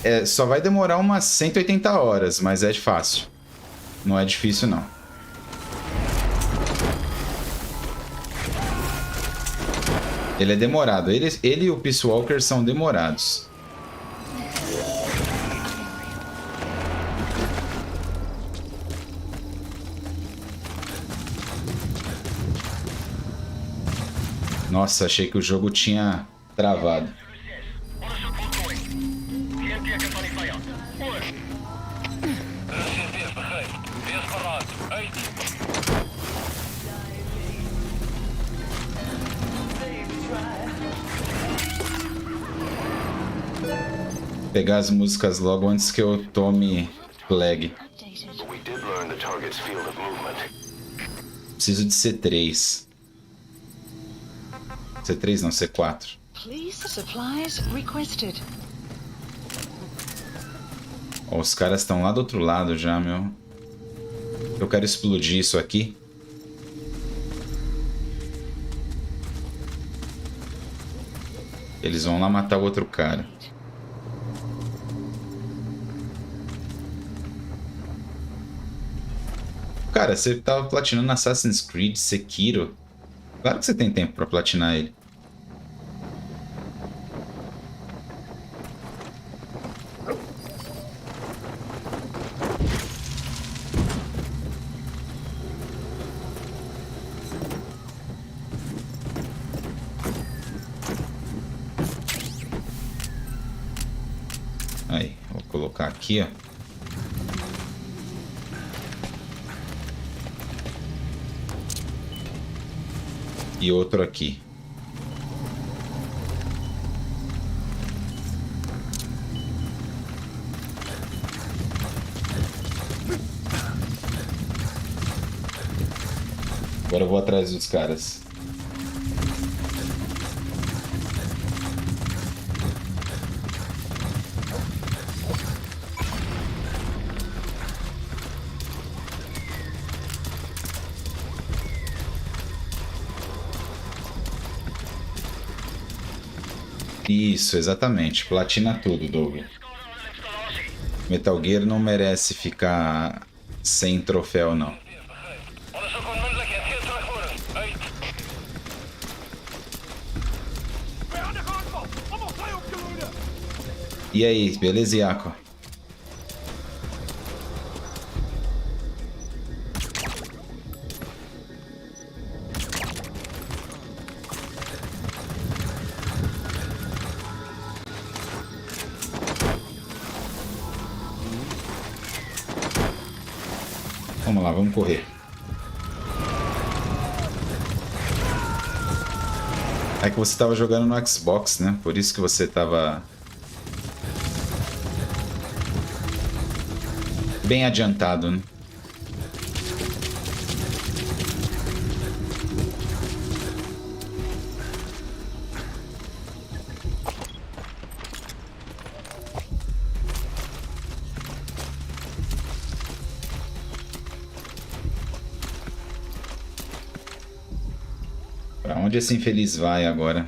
É, só vai demorar umas 180 horas, mas é fácil. Não é difícil, não. Ele é demorado. Ele e o Peace Walker são demorados. Nossa, achei que o jogo tinha travado. Pegar as músicas logo antes que eu tome flag. Preciso de C3. C3 não, C4. Please supplies requested. Ó, os caras estão lá do outro lado já, meu. Eu quero explodir isso aqui. Eles vão lá matar o outro cara. Cara, você tava platinando Assassin's Creed, Sekiro. Claro que você tem tempo pra platinar ele. Aí, vou colocar aqui, ó. E outro aqui. Agora eu vou atrás dos caras. Isso, exatamente. Platina tudo, Douglas. Metal Gear não merece ficar sem troféu, não. E aí, beleza, Iaco? Vamos lá, vamos correr. É que você estava jogando no Xbox, né? Por isso que você estava bem adiantado, né? Pra onde esse infeliz vai agora?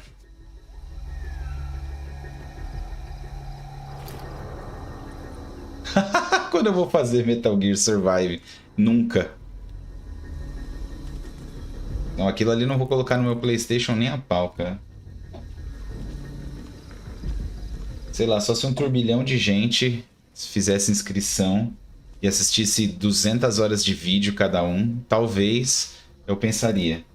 Quando eu vou fazer Metal Gear Survive? Nunca. Não, aquilo ali não vou colocar no meu PlayStation nem a pau, cara. Sei lá, só se um turbilhão de gente fizesse inscrição e assistisse 200 horas de vídeo cada um, talvez eu pensaria.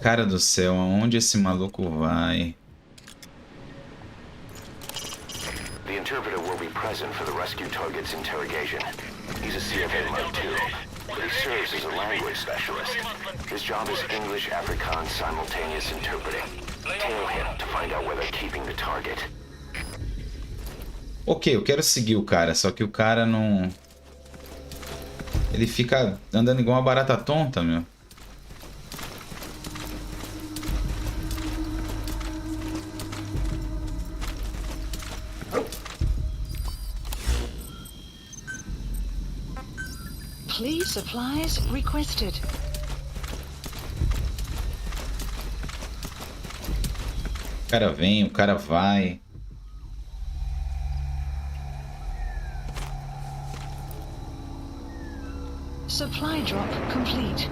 Cara do céu, aonde esse maluco vai? The interpreter will be present for the rescue target's interrogation. He's a Cipher Mark II, but he serves as a language specialist. His job is English African simultaneous interpreting. Tail him to find out where they're keeping the target. Ok, eu quero seguir o cara, só que o cara não... Ele fica andando igual uma barata tonta, meu. Please, supplies requested. O cara vem, o cara vai. Supply drop complete.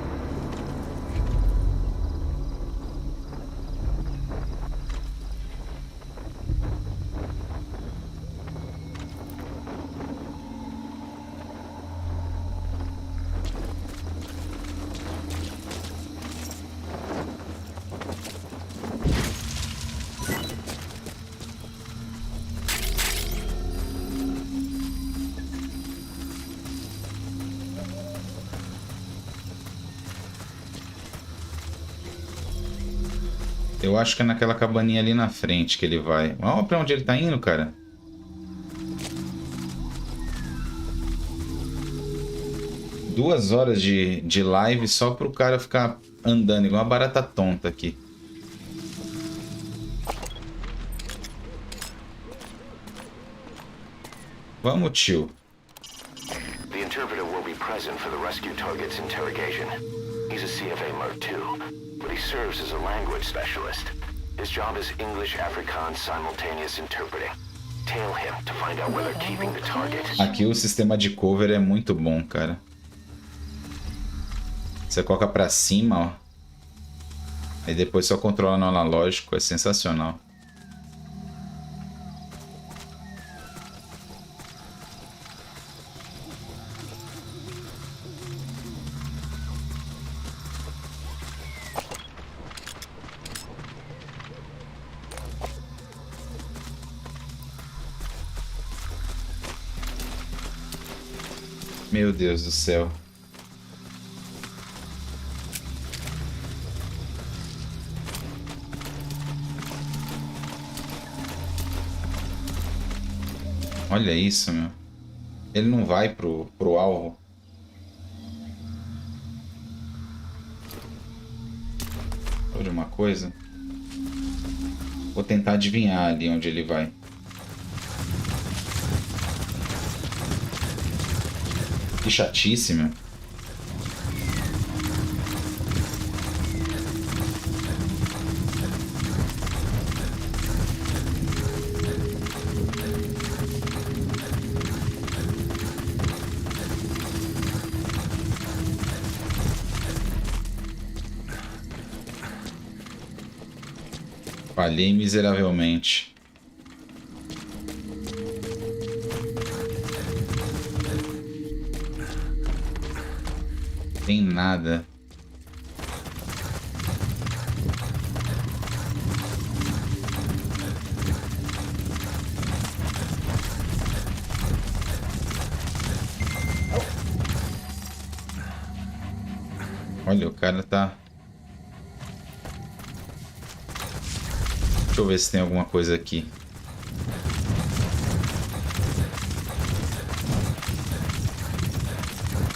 Eu acho que é naquela cabaninha ali na frente que ele vai. Olha pra onde ele tá indo, cara. Duas horas de live só pro cara ficar andando igual uma barata tonta aqui. Vamos, tio. The interpreter will be present for the rescue target's interrogation. He's a CFA Mark II, but he serves as a language specialist. His job is English African simultaneous interpreting. Tail him to find out where they're keeping the target. Aqui o sistema de cover é muito bom, cara. Você coloca pra cima, ó. Aí depois só controla no analógico, é sensacional. Meu Deus do céu. Olha isso, meu. Ele não vai pro alvo. Olha uma coisa. Vou tentar adivinhar ali onde ele vai. Que chatice, meu. Falhei miseravelmente. Tem nada. Olha, o cara tá... Deixa eu ver se tem alguma coisa aqui.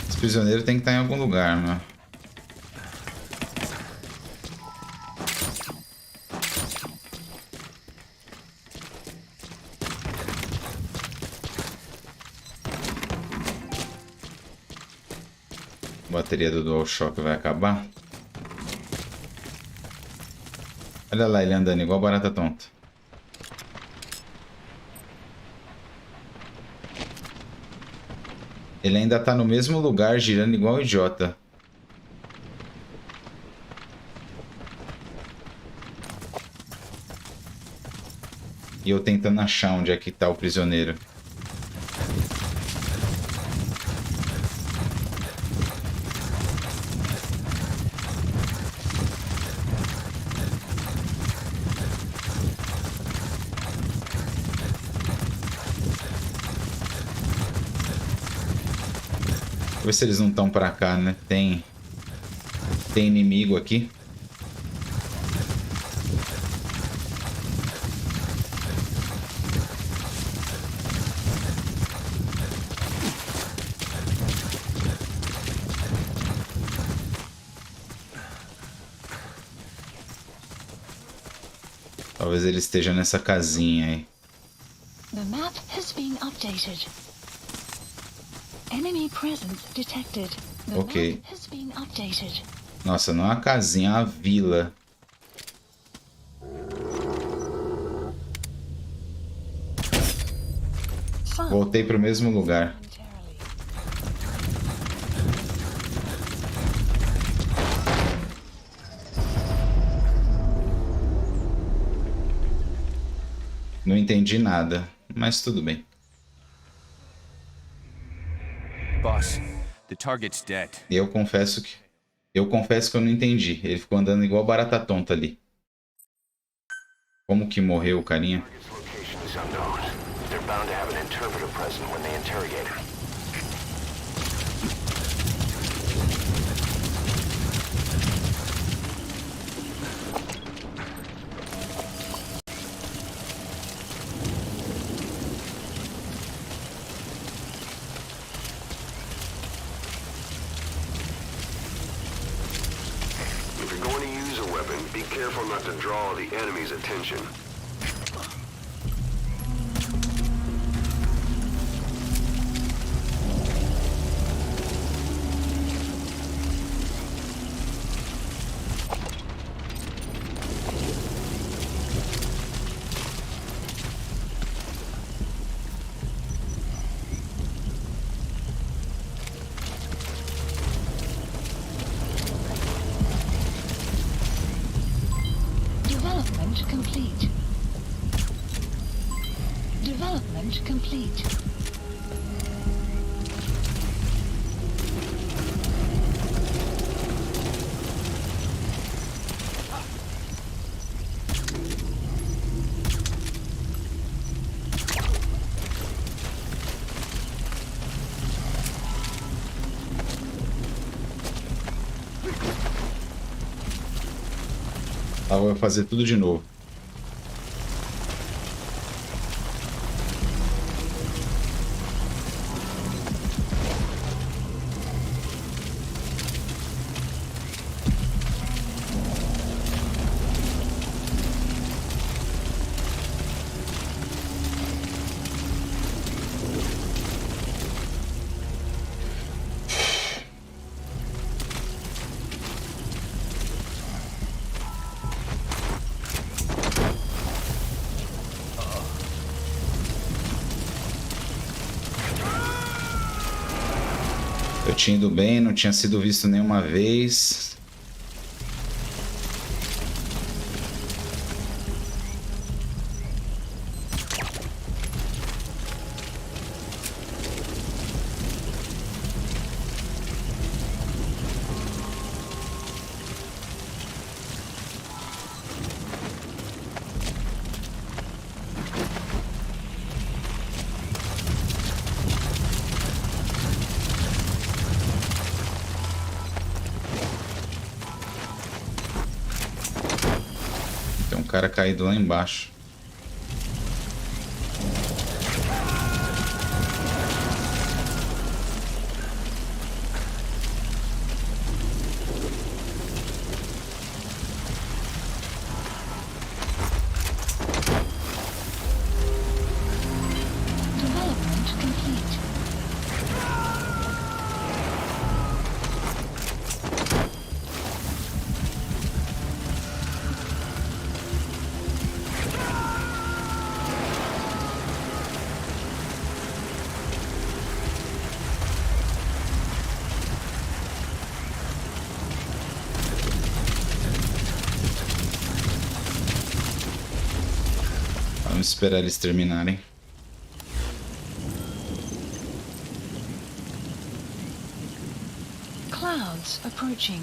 Esse prisioneiro tem que estar em algum lugar, né? A bateria do DualShock vai acabar. Olha lá, ele andando igual barata tonta. Ele ainda tá no mesmo lugar, girando igual idiota. E eu tentando achar onde é que tá o prisioneiro. Vou ver se eles não estão pra cá, né? Tem inimigo aqui. Talvez ele esteja nessa casinha aí. The map has been updated. Enemy presence detected. The Ok. map has been updated. Nossa, não é uma casinha, é uma vila. Voltei pro mesmo lugar. Não entendi nada, mas tudo bem. Boss, the target's dead. Eu confesso que eu não entendi. Ele ficou andando igual barata tonta ali. Como que morreu o carinha? Be careful not to draw the enemy's attention. Development complete. Development complete. Tá, vou fazer tudo de novo. Eu tinha ido bem, não tinha sido visto nenhuma vez. cara caído lá embaixo. Development complete. Vamos esperar eles terminarem. Clouds approaching.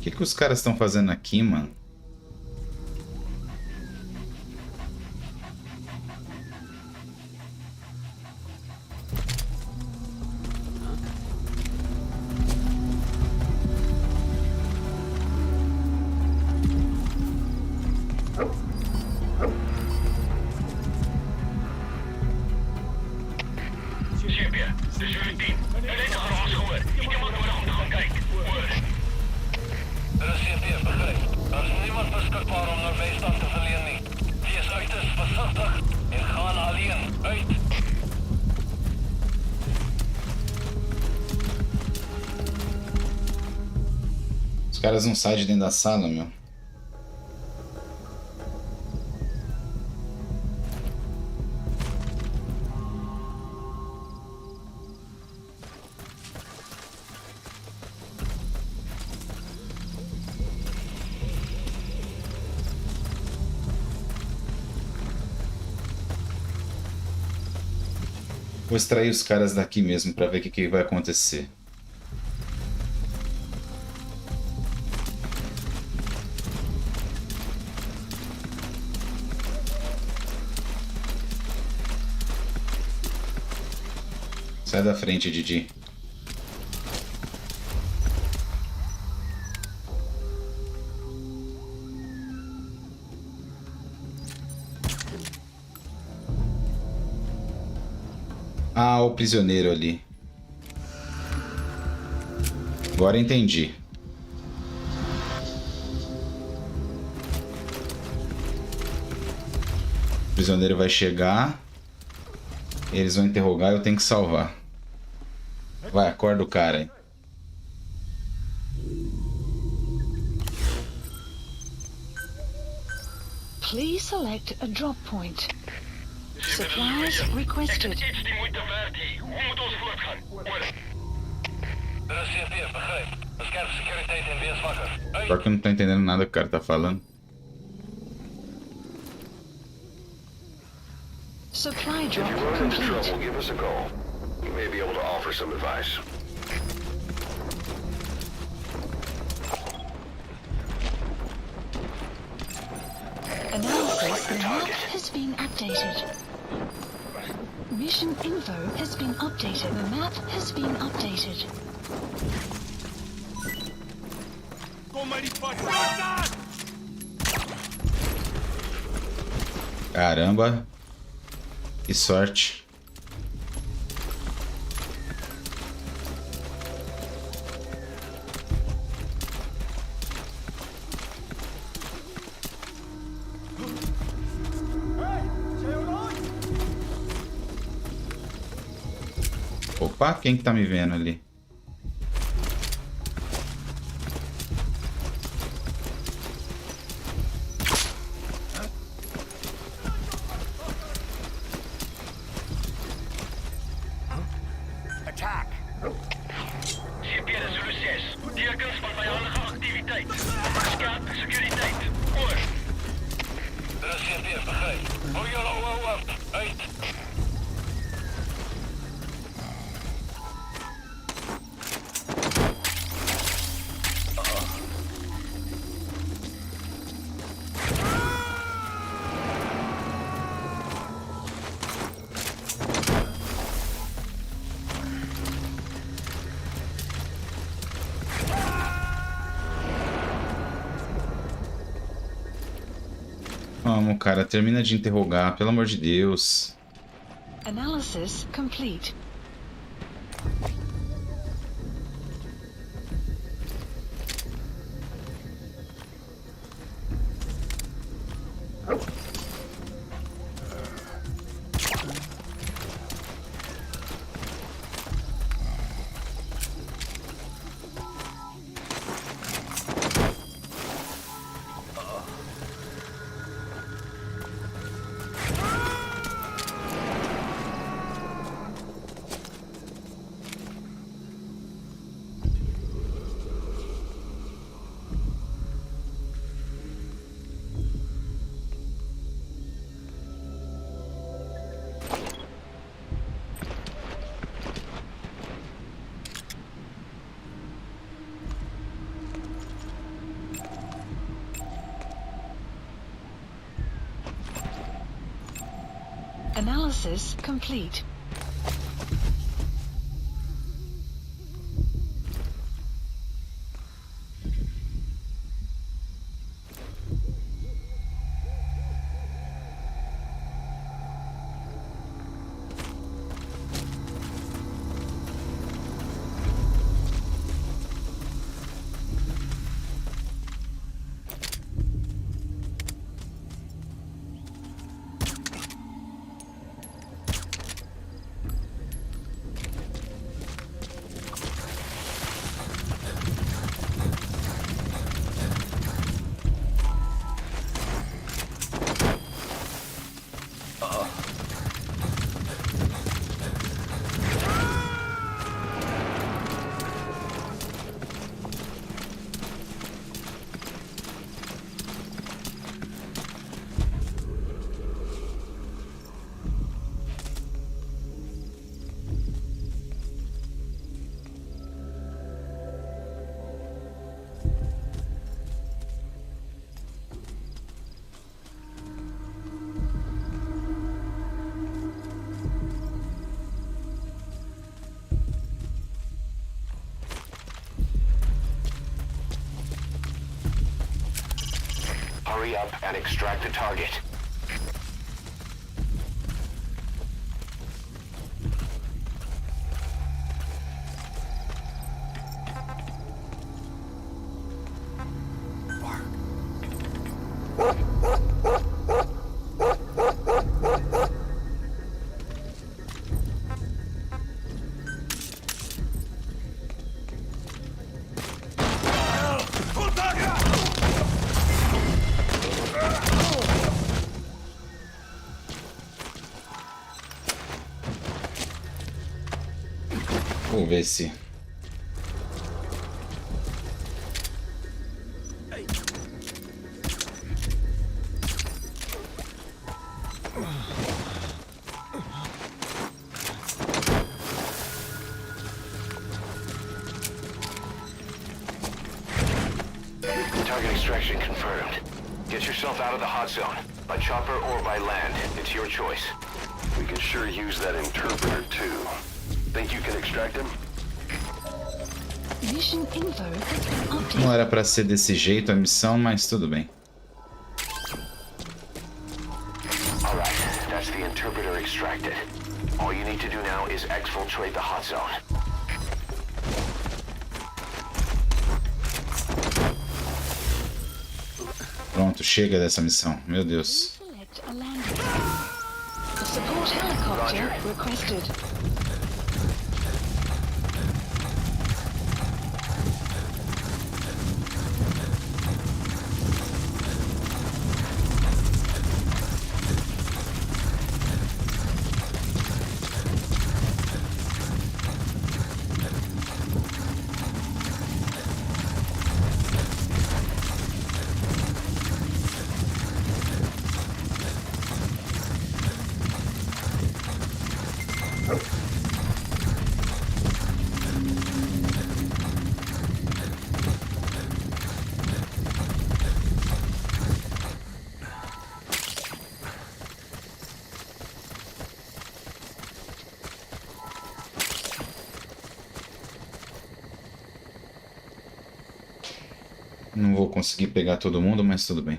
O que os caras estão fazendo aqui, mano? Cipher, dis Julien. Hulle het geraas gehoor. Iemand nodig om te gaan kyk. Hoor. Cipher, begryp. Daar is niemand beskikbaar om nou bystand te verleen nie. Wees uiters versigtig en gaan alleen uit. Os caras não saem de dentro da sala, meu. Vou extrair os caras daqui mesmo pra ver o que vai acontecer. Sai da frente, Didi. Ah, o prisioneiro ali. Agora entendi. O prisioneiro vai chegar. Eles vão interrogar e eu tenho que salvar. Vai, acorda o cara aí. Please select a drop point. Supplies requested. Iets die moeite werd hier. Hoe moet ons voortgaan? Hoor. Cipher, begryp. Beskerp sekuriteit en wees wakker. Só que eu não tô entendendo nada que o cara tá falando. Supply If drop you run into complete. trouble, give us a call. We may be able to offer some advice. Analysis map has been updated. Mission info has been updated. The map has been updated. Caramba. Que sorte. Opa, quem que tá me vendo ali? attack. CP, Zulu 6. Tekens van vijandige activiteit. Skerp sekuriteit. Oor. Dit is CP, begryp. Hou julle oor op. Uit. Vamos, cara, termina de interrogar, pelo amor de Deus. Analysis complete. Analysis complete. Hurry up and extract the target. Vamos ver se... Target extraction confirmed. Get yourself out of the hot zone. By chopper or by land. It's your choice. We could sure use that interpreter too. Think you can extract him? Mission info has been updated. Não era pra ser desse jeito a missão, mas tudo bem. Alright, that's the interpreter extracted. All you need to do now is exfiltrate the hot zone. Pronto, chega dessa missão. Meu Deus. Select a landing. A support helicopter requested. Não vou conseguir pegar todo mundo, mas tudo bem.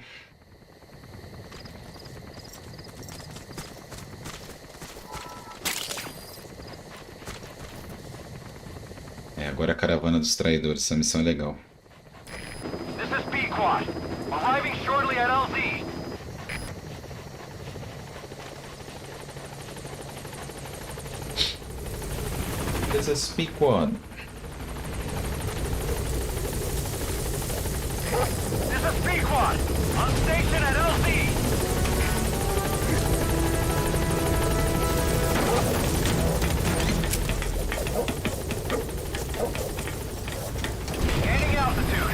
Agora a caravana dos traidores. Essa missão é legal. This is B-Quad. Arriving shortly at LZ. This is P-Quad. This is B-Quad. On station at LZ. Gaining altitude.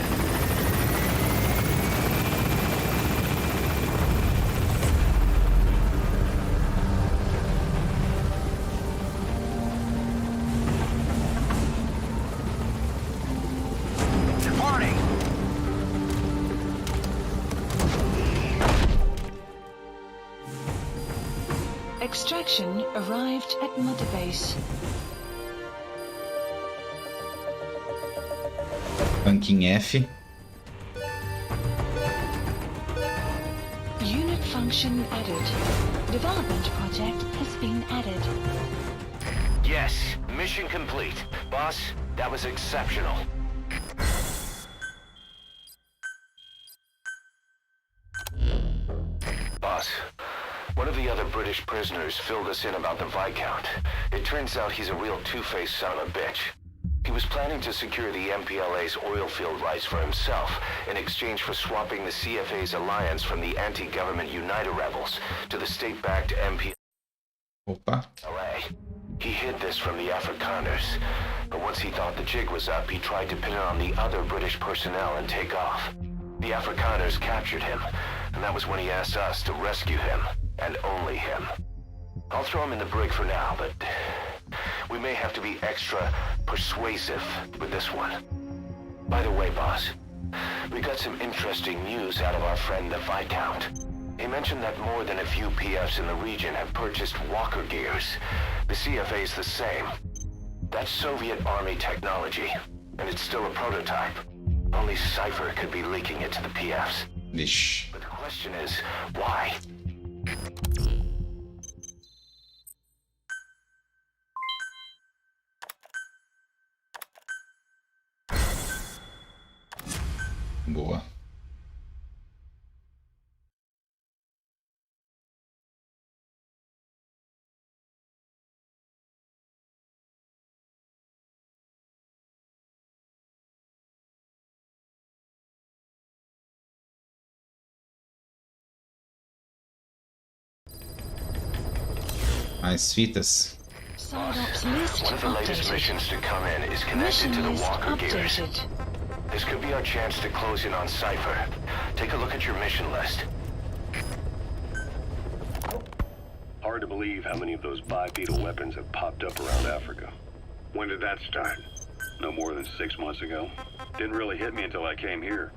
Departing. Extraction arrived at Mother Base. Ranking F. Unit function added. Development project has been added. Yes, mission complete. Boss, that was exceptional. Boss, one of the other British prisoners filled us in about the Viscount. It turns out he's a real two-faced son of a bitch. He was planning to secure the MPLA's oil field rights for himself in exchange for swapping the CFA's alliance from the anti-government United rebels to the state-backed MPLA. Opa. He hid this from the Afrikaners, but once he thought the jig was up, he tried to pin it on the other British personnel and take off. The Afrikaners captured him, and that was when he asked us to rescue him, and only him. I'll throw him in the brig for now, but we may have to be extra persuasive with this one. By the way, boss, we got some interesting news out of our friend the Viscount. He mentioned that more than a few PFs in the region have purchased walker gears. The CFA's the same. That's Soviet Army technology, and it's still a prototype. Only Cipher could be leaking it to the PFs. Vixe. But the question is, why? Boa. Mais fitas. Side ops list One of the latest updated. missions to come in is connected Mission to the list walker gears. updated. This could be our chance to close in on Cipher. Take a look at your mission list. Hard to believe how many of those bipedal weapons have popped up around Africa. When did that start? No more than 6 months ago. Didn't really hit me until I came here.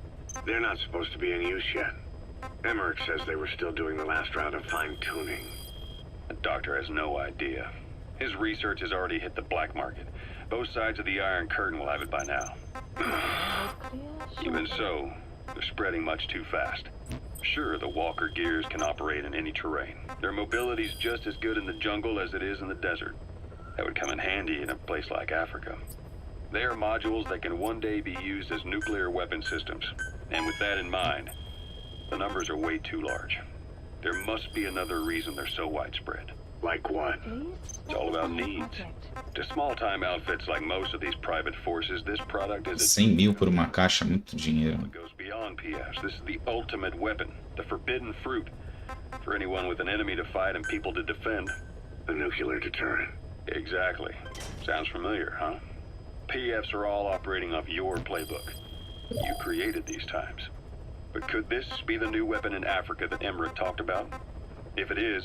They're not supposed to be in use yet. Emmerich says they were still doing the last round of fine-tuning. The doctor has no idea. His research has already hit the black market. Both sides of the Iron Curtain will have it by now. Even so, they're spreading much too fast. Sure, the walker gears can operate in any terrain. Their mobility's just as good in the jungle as it is in the desert. That would come in handy in a place like Africa. They are modules that can one day be used as nuclear weapon systems. And with that in mind, the numbers are way too large. There must be another reason they're so widespread. Like what? It's all about needs. To small-time outfits like most of these private forces, this product is 100 mil por uma caixa, muito dinheiro. It goes beyond PFs. This is the ultimate weapon, the forbidden fruit. For anyone with an enemy to fight and people to defend. A nuclear deterrent. Exactly. Sounds familiar, huh? PFs are all operating off your playbook. You created these times. But could this be the new weapon in Africa that Emmerich talked about? If it is,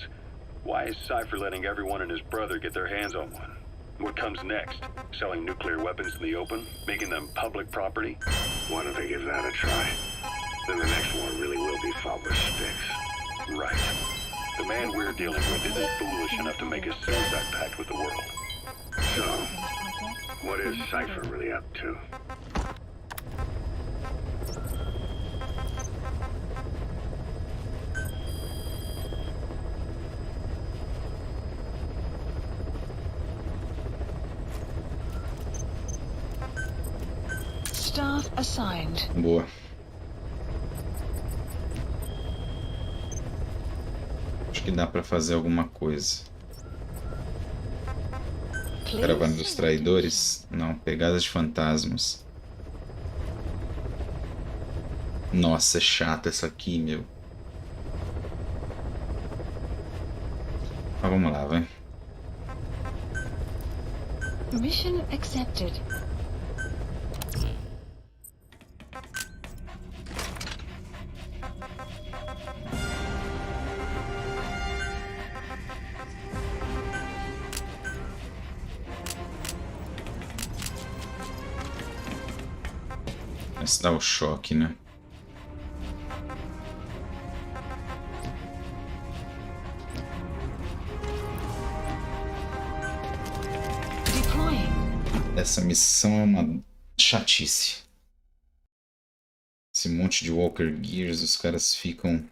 why is Cipher letting everyone and his brother get their hands on one? What comes next? Selling nuclear weapons in the open? Making them public property? Why don't they give that a try? Then the next war really will be fought with sticks. Right. The man we're dealing with isn't foolish enough to make a suicide pact with the world. So, what is Cipher really up to? Staff assigned. Boa. Acho que dá pra fazer alguma coisa. Caravana dos traidores? Não. Pegadas de fantasmas. Nossa, é chata essa aqui, meu. Mas vamos lá, vai. Mission accepted. Esse dá o choque, né? Deploying. Essa missão é uma chatice. Esse monte de Walker Gears, os caras ficam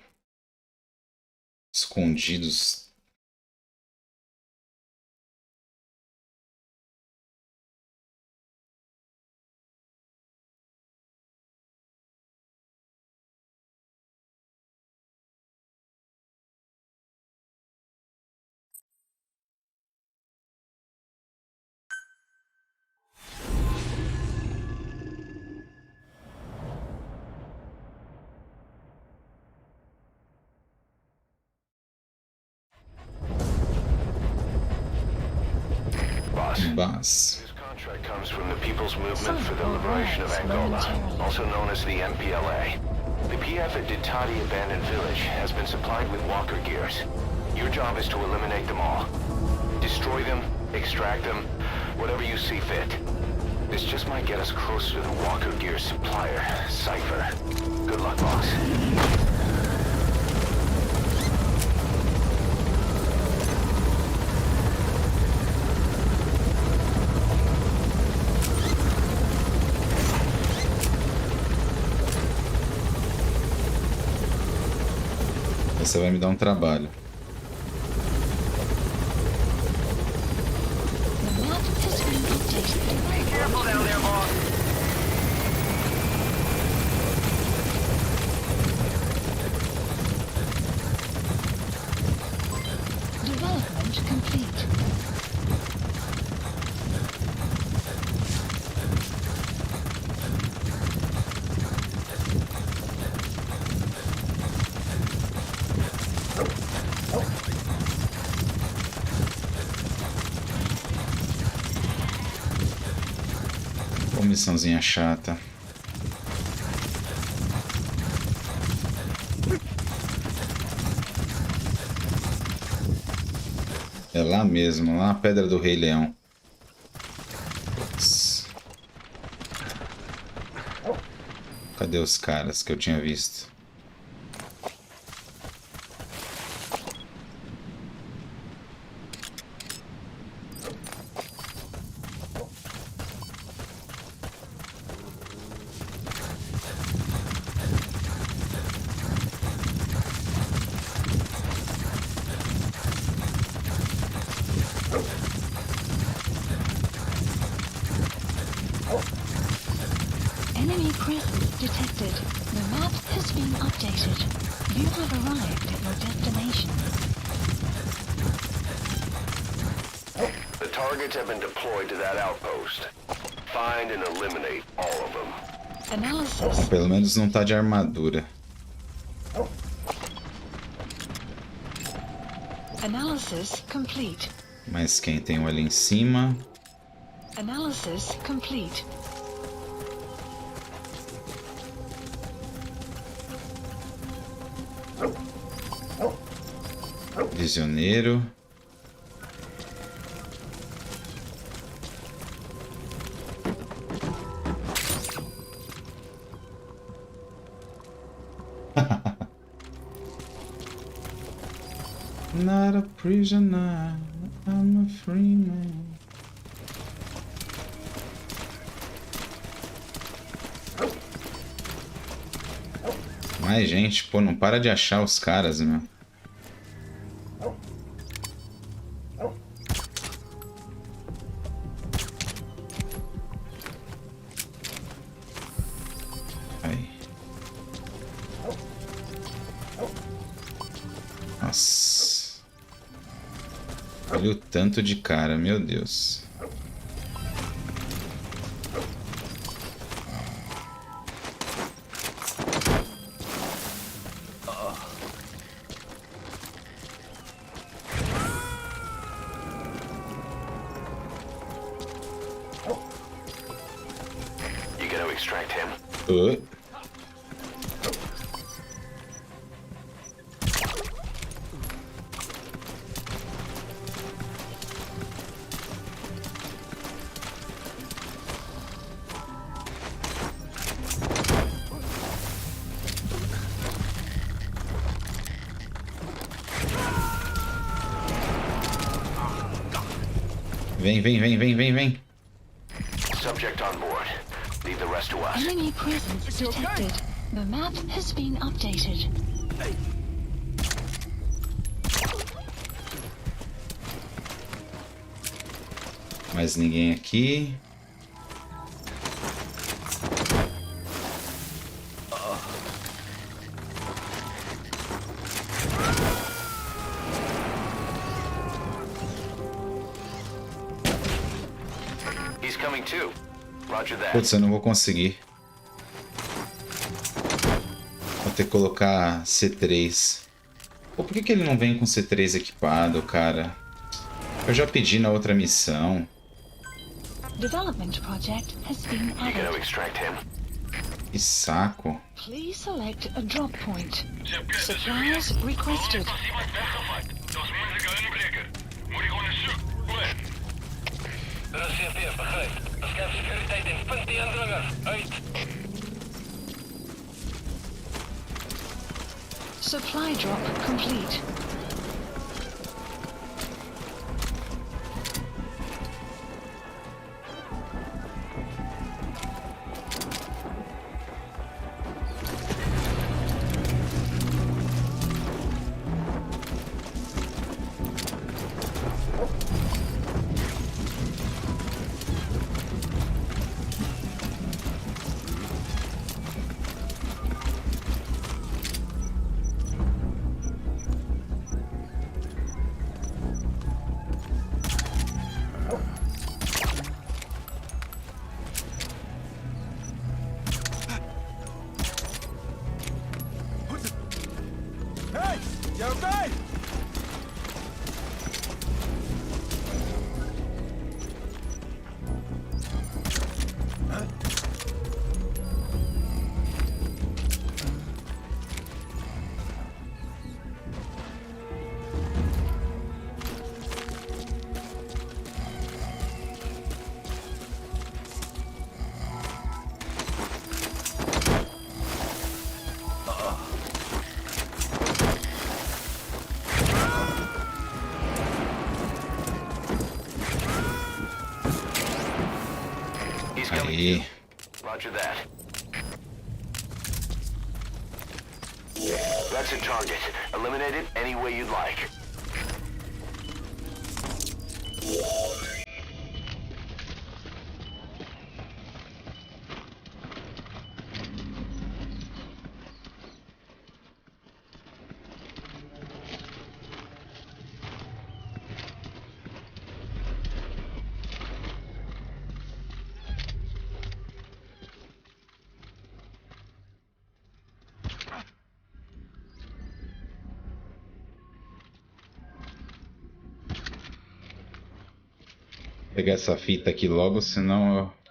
escondidos. Bas. This contract comes from the People's Movement for the Liberation of Angola, also known as the MPLA. The PF at Ditadi Abandoned Village has been supplied with walker gears. Your job is to eliminate them all. Destroy them, extract them, whatever you see fit. This just might get us closer to the walker gear supplier, Cipher. Good luck, boss. Essa vai me dar um trabalho. The map has been updated. Careful down there, boss. Development complete. Missãozinha chata. É lá mesmo, lá na Pedra do Rei Leão. Putz. Cadê os caras que eu tinha visto? Enemy presence detected. The map has been updated. You have arrived at your destination. The targets have been deployed to that outpost. Find and eliminate all of them. Analysis. Pelo menos não tá de armadura. Analysis complete. Mas quem tem um ali em cima? Analysis complete. Prisioneiro. Not a prisoner, I'm a free man. Mais gente, pô, não para de achar os caras, meu. Olha o tanto de cara, meu Deus. You gonna extract him? Vem. Subject on board. Leave the rest to us. Enemy presence detected. The map has been updated. Mais ninguém aqui. He's coming too. Roger that. Putz, eu não vou conseguir. Vou ter que colocar C3. Pô, por que ele não vem com C3 equipado, cara? Eu já pedi na outra missão. Development project has been You gonna added. extract him? Que saco. Please select a drop point. Supplies requested. As iemand weggevat. Dat is moeilijke inbreker. Moet ik gewoon eens zoeken. Goed. Er is CPF, begrijp. Er is security in. Punt die indringer. Uit. Supply drop complete. Aí. Roger that. That's a target. Eliminate it any way you'd like. Vou pegar essa fita aqui logo, senão eu...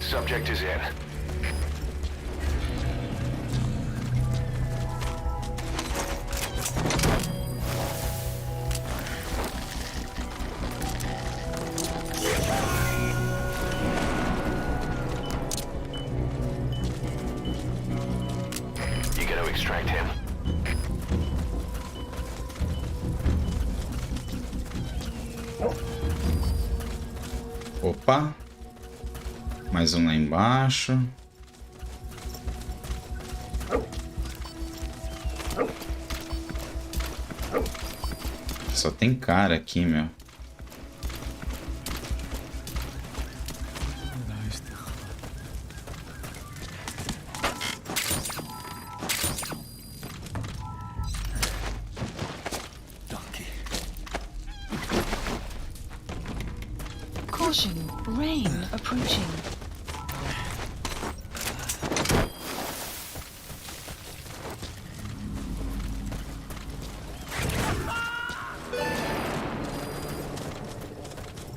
Subject is in. You gonna extract him? Opa! Mais um lá embaixo. Só tem cara aqui, meu. Caution, rain approaching.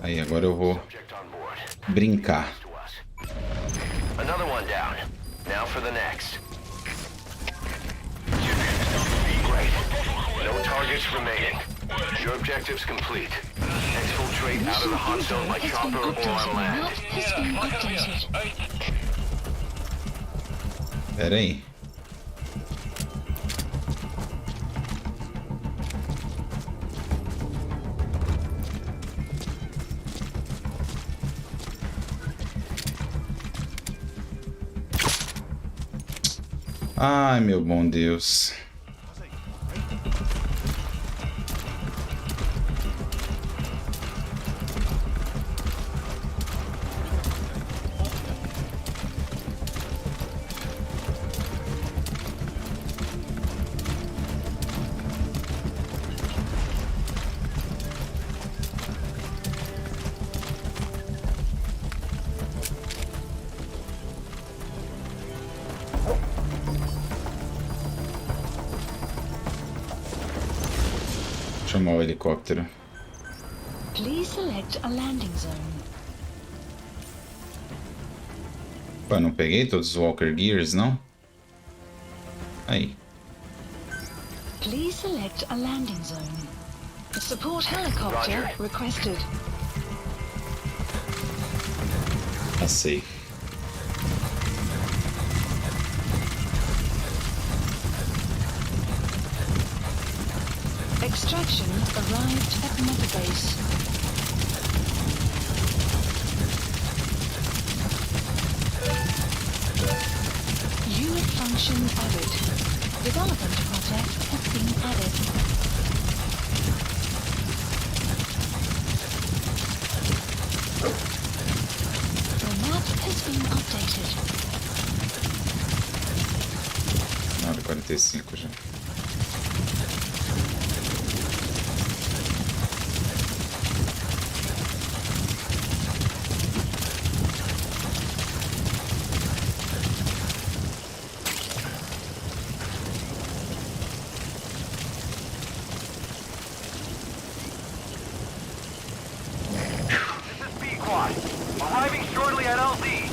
Aí, agora eu vou brincar. Another one down. Now for the next. Great. No targets remaining. Your objective's complete. Exfiltrate out of the hot zone by chopper or on land. Has been updated. Pera aí. Ai, meu bom Deus. Chamar o helicóptero. Please select a landing zone. Pô, não peguei todos os Walker Gears, não? Aí. Please select a landing zone. A support helicopter Roger. requested. Tá safe. Extraction arrived at mother base. Unit function added. Development project has been added. The map has been updated. 9h45 já. Arriving shortly at LZ.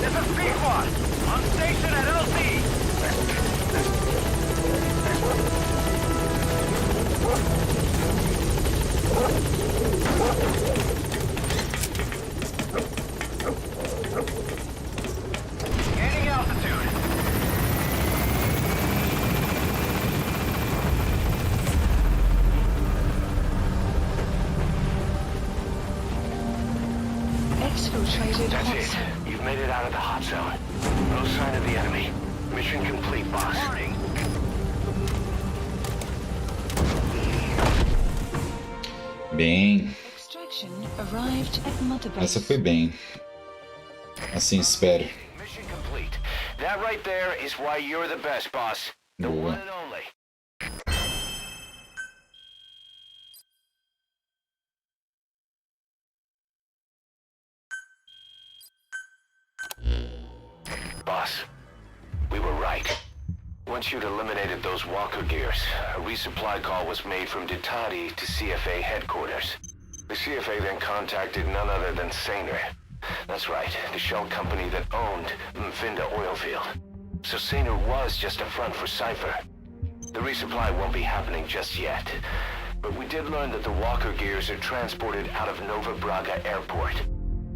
This is B-Quad. On station at LZ. Gaining altitude. Exfiltrated That's hot it. zone. You've made it out of the hot zone. No sign of the enemy. Mission complete, boss. Bem, Extraction arrived at mother base. essa foi bem. Assim espero. Mission complete. That right there is why you're the best, boss. The Boa. one and only. Boss, we were right. Once you'd eliminated those walker gears, a resupply call was made from DETONADO to CFA headquarters. The CFA then contacted none other than Saner. That's right, the shell company that owned Mfinda oil field. So Saner was just a front for Cipher. The resupply won't be happening just yet. But we did learn that the walker gears are transported out of Nova Braga Airport.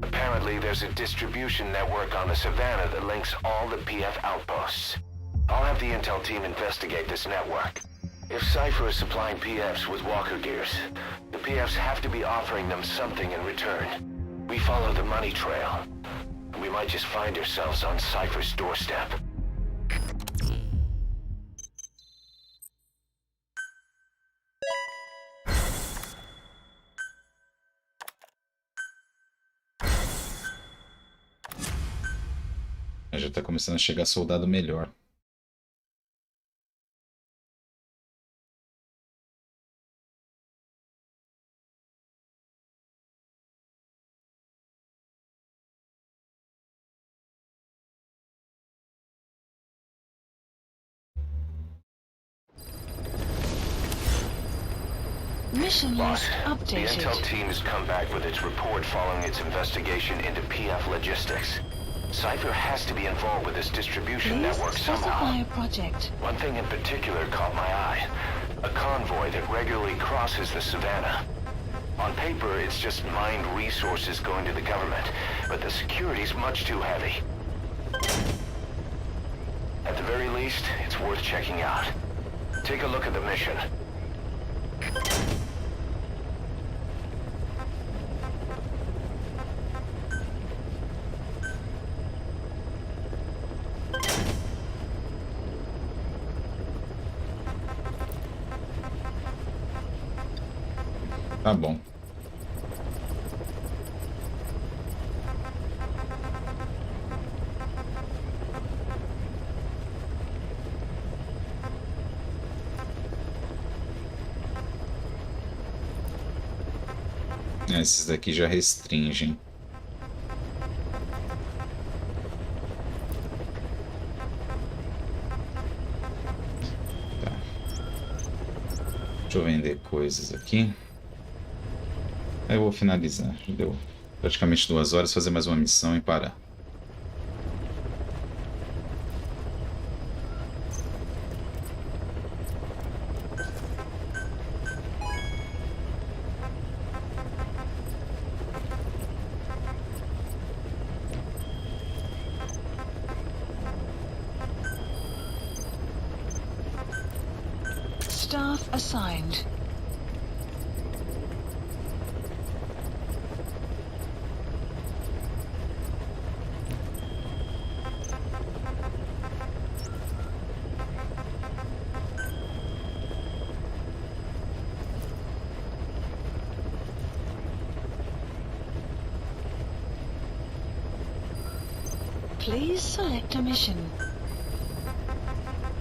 Apparently, there's a distribution network on the savannah that links all the PF outposts. I'll have the intel team investigate this network. If Cipher is supplying PFs with walker gears, the PFs have to be offering them something in return. We follow the money trail. We might just find ourselves on Cipher's doorstep. Já tá começando a chegar soldado melhor. Mission Boss, list the updated. intel team has come back with its report following its investigation into PF logistics. Cipher has to be involved with this distribution Please network somehow. specify a project. One thing in particular caught my eye. A convoy that regularly crosses the savannah. On paper, it's just mined resources going to the government, but the security's much too heavy. At the very least, it's worth checking out. Take a look at the mission. Tá bom. Esses daqui já restringem. Tá. Deixa eu vender coisas aqui. Aí eu vou finalizar. Já deu praticamente 2 horas, fazer mais uma missão e parar. Staff assigned. Please select a mission.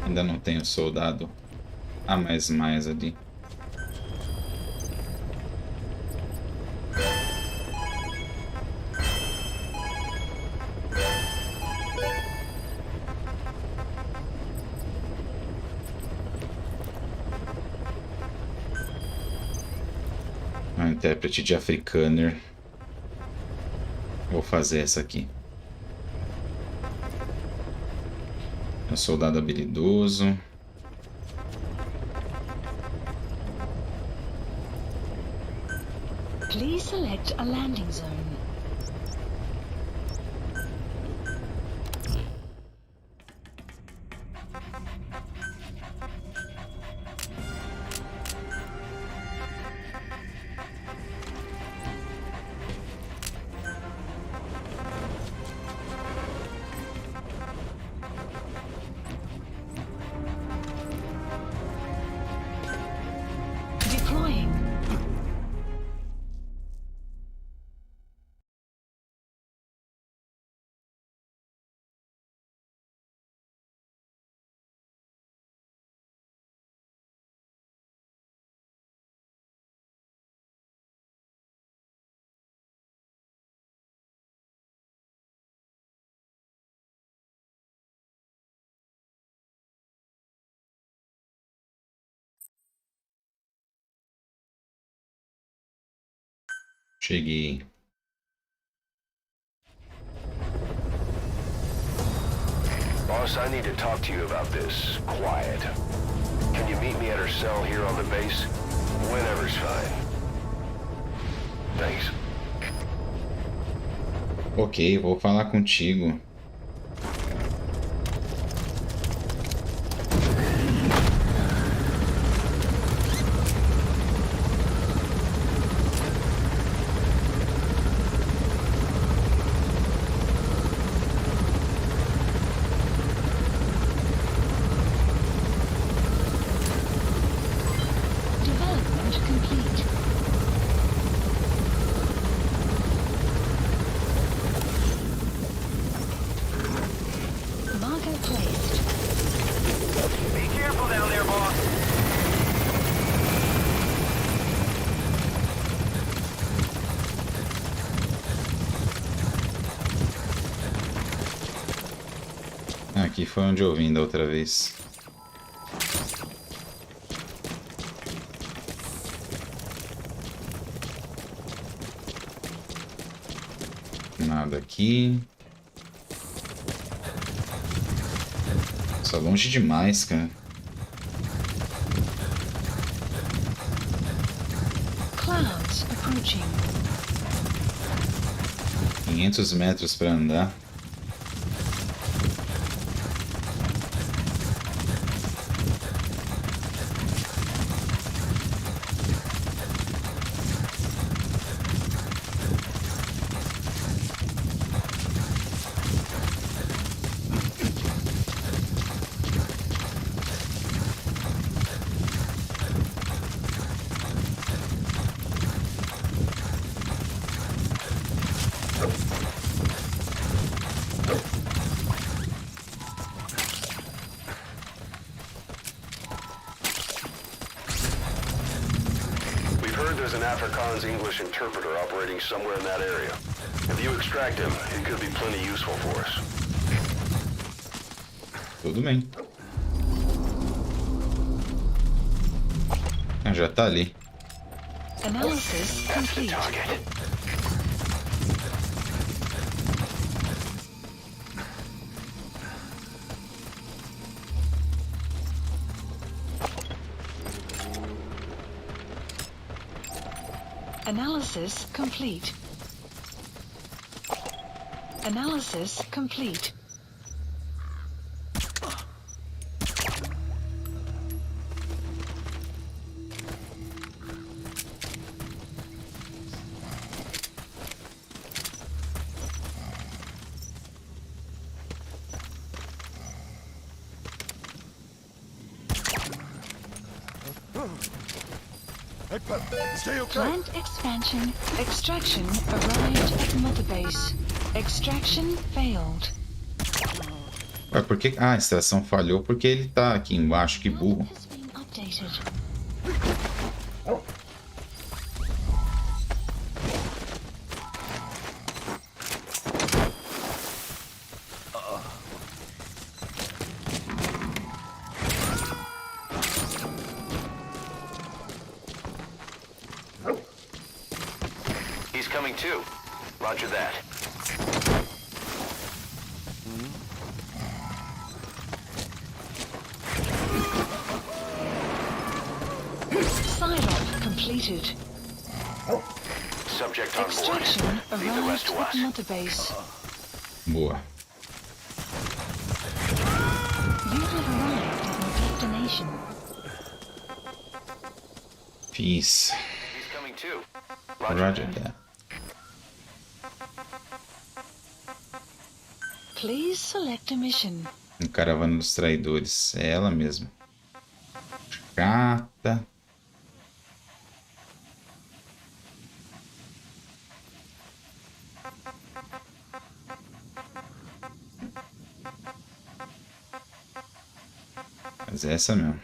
Ainda não tenho soldado a mais ali. Um intérprete de africano. Vou fazer essa aqui. É um soldado habilidoso. Please select a landing zone. Deploying. Cheguei. Boss, I need to talk to you about this. Quiet. Can you meet me at her cell here on the base? Whenever's fine. Thanks. Ok, vou falar contigo. Route complete. Marker placed. Be careful down there, boss. Aqui foi onde eu vim da outra vez. Nada aqui. Só longe demais, cara. Clouds approaching. 500 metros para andar. There's an Afrikaans English interpreter operating somewhere in that area. If you extract him, he could be plenty useful for us. Tudo bem. Ah, já tá ali. Analysis complete. Analysis complete. Analysis complete. Plant expansion. Extraction arrived at mother base. Extraction failed. Ué, por que... Ah, a extração falhou porque ele tá aqui embaixo, que burro. Has been updated. He's coming too. Roger that. Silo completed. Subject on board. Extraction Leave the rest arrived to at us. mother base. Boa. You have arrived at your destination. Fiz. He's coming too. Roger that. Please select a mission. Caravana dos Traidores. É ela mesma. Chata. Mas é essa mesmo.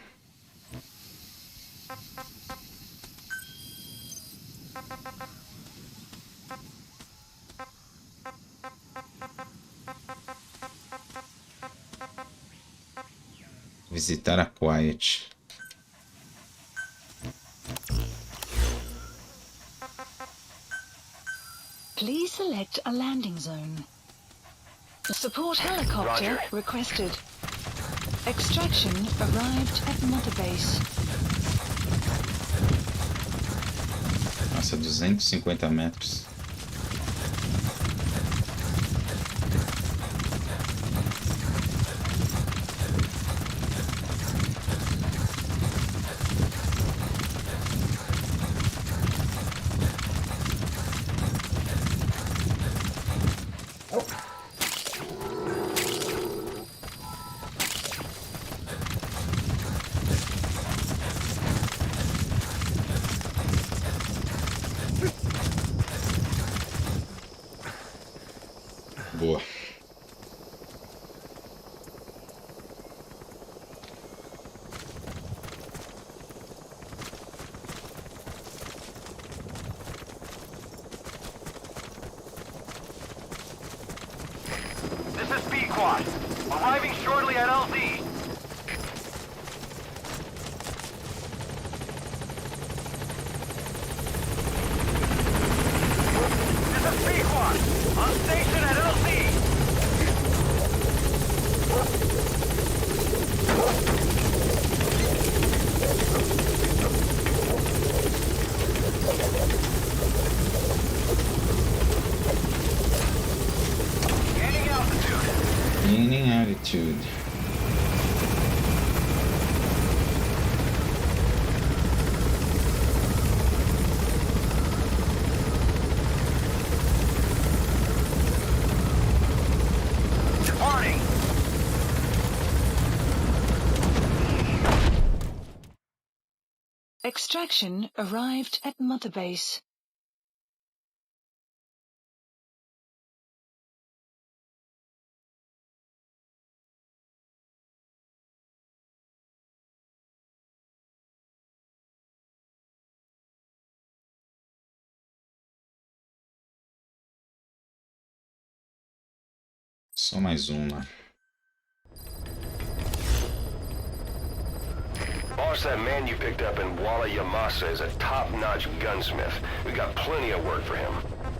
Visitar a Quiet. Please select a landing zone. Support helicopter Roger. requested. Extraction arrived at mother base. Nossa, 250 metros. attitude. Departing! Extraction arrived at Mother Base. Só mais uma. Boss, that man you picked up in Walla Yamasa is a top-notch gunsmith. We got plenty of work for him.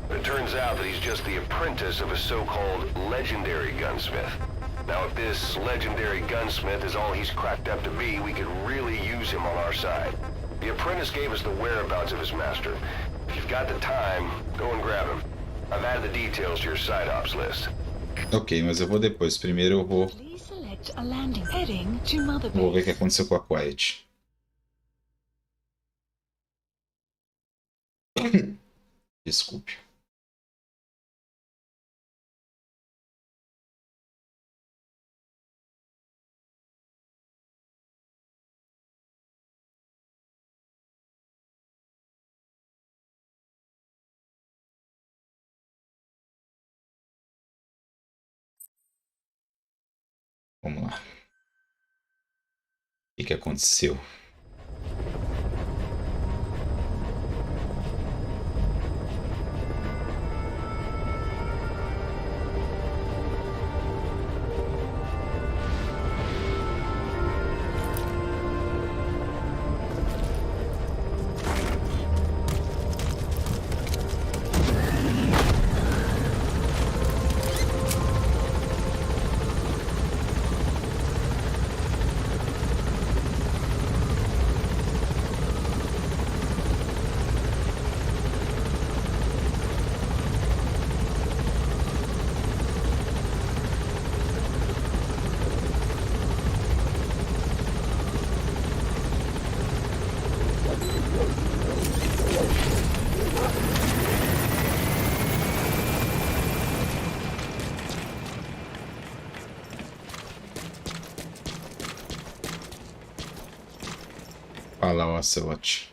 But it turns out that he's just the apprentice of a so-called legendary gunsmith. Now, if this legendary gunsmith is all he's cracked up to be, we could really use him on our side. The apprentice gave us the whereabouts of his master. If you've got the time, go and grab him. I've added the details to your side ops list. Ok, mas eu vou depois. Primeiro eu vou Please select a landing heading to Mother ver o que Base. aconteceu com a Quiet. Desculpe. Vamos lá. O que aconteceu? Fala, Ocelot.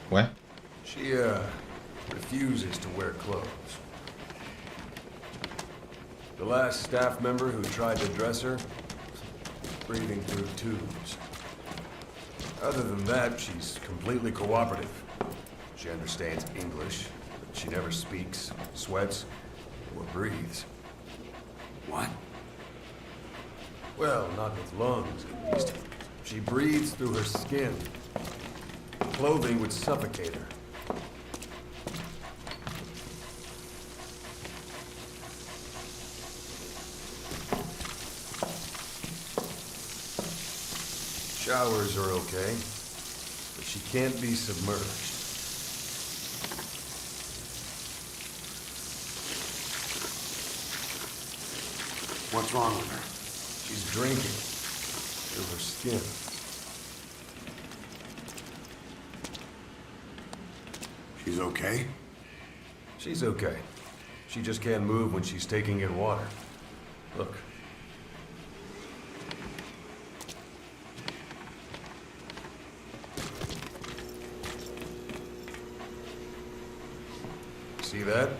Ué? She, refuses to wear clothes. The last staff member who tried to dress her, breathing through tubes. Other than that, she's completely cooperative. She understands English, but she never speaks, sweats, or breathes. What? Well, not with lungs, at least. She breathes through her skin. Clothing would suffocate her. Showers are okay, but she can't be submerged. What's wrong with her? She's drinking through her skin. She's okay? She's okay. She just can't move when she's taking in water. Look. See that?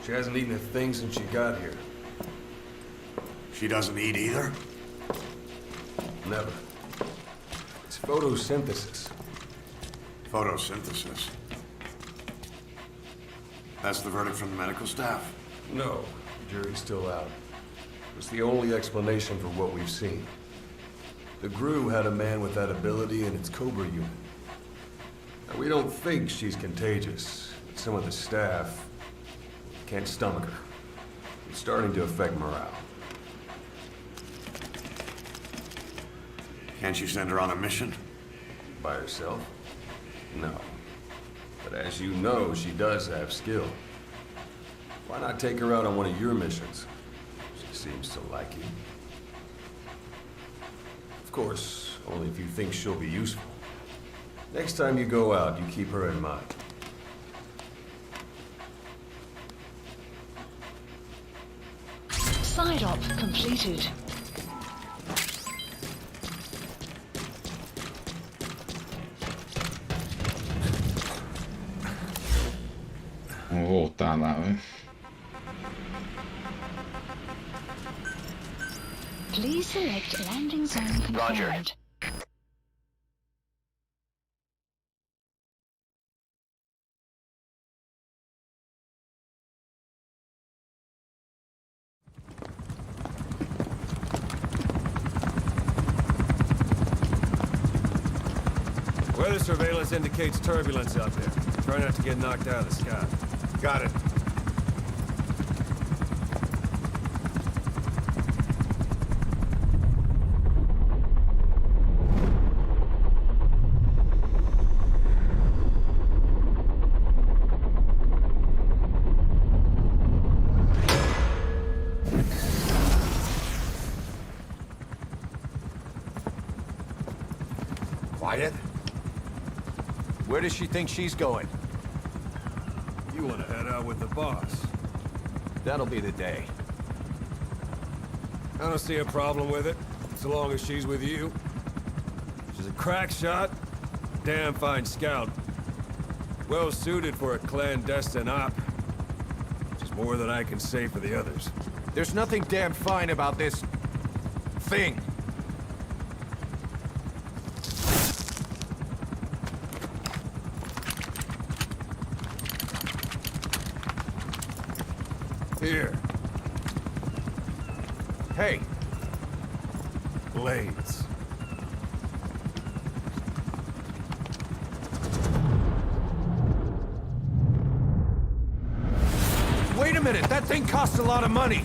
She hasn't eaten a thing since she got here. She doesn't eat either? Never. It's photosynthesis. Photosynthesis. That's the verdict from the medical staff? No, the jury's still out. It's the only explanation for what we've seen. The GRU had a man with that ability in its Cobra unit. Now, we don't think she's contagious, but some of the staff can't stomach her. It's starting to affect morale. Can't you send her on a mission? By herself? No. But as you know, she does have skill. Why not take her out on one of your missions? She seems to like you. Of course, only if you think she'll be useful. Next time you go out, you keep her in mind. Side op completed. Vamos voltar lá, velho. Please select landing zone confirmed. Roger. Weather surveillance indicates turbulence out there. Try not to get knocked out of the sky. Got it. Quiet? Where does she think she's going? You want to head out with the boss? That'll be the day. I don't see a problem with it, so long as she's with you. She's a crack shot, damn fine scout. Well suited for a clandestine op. Which is more than I can say for the others. There's nothing damn fine about this... thing. Here. Hey, Blades. wait a minute! That thing costs a lot of money!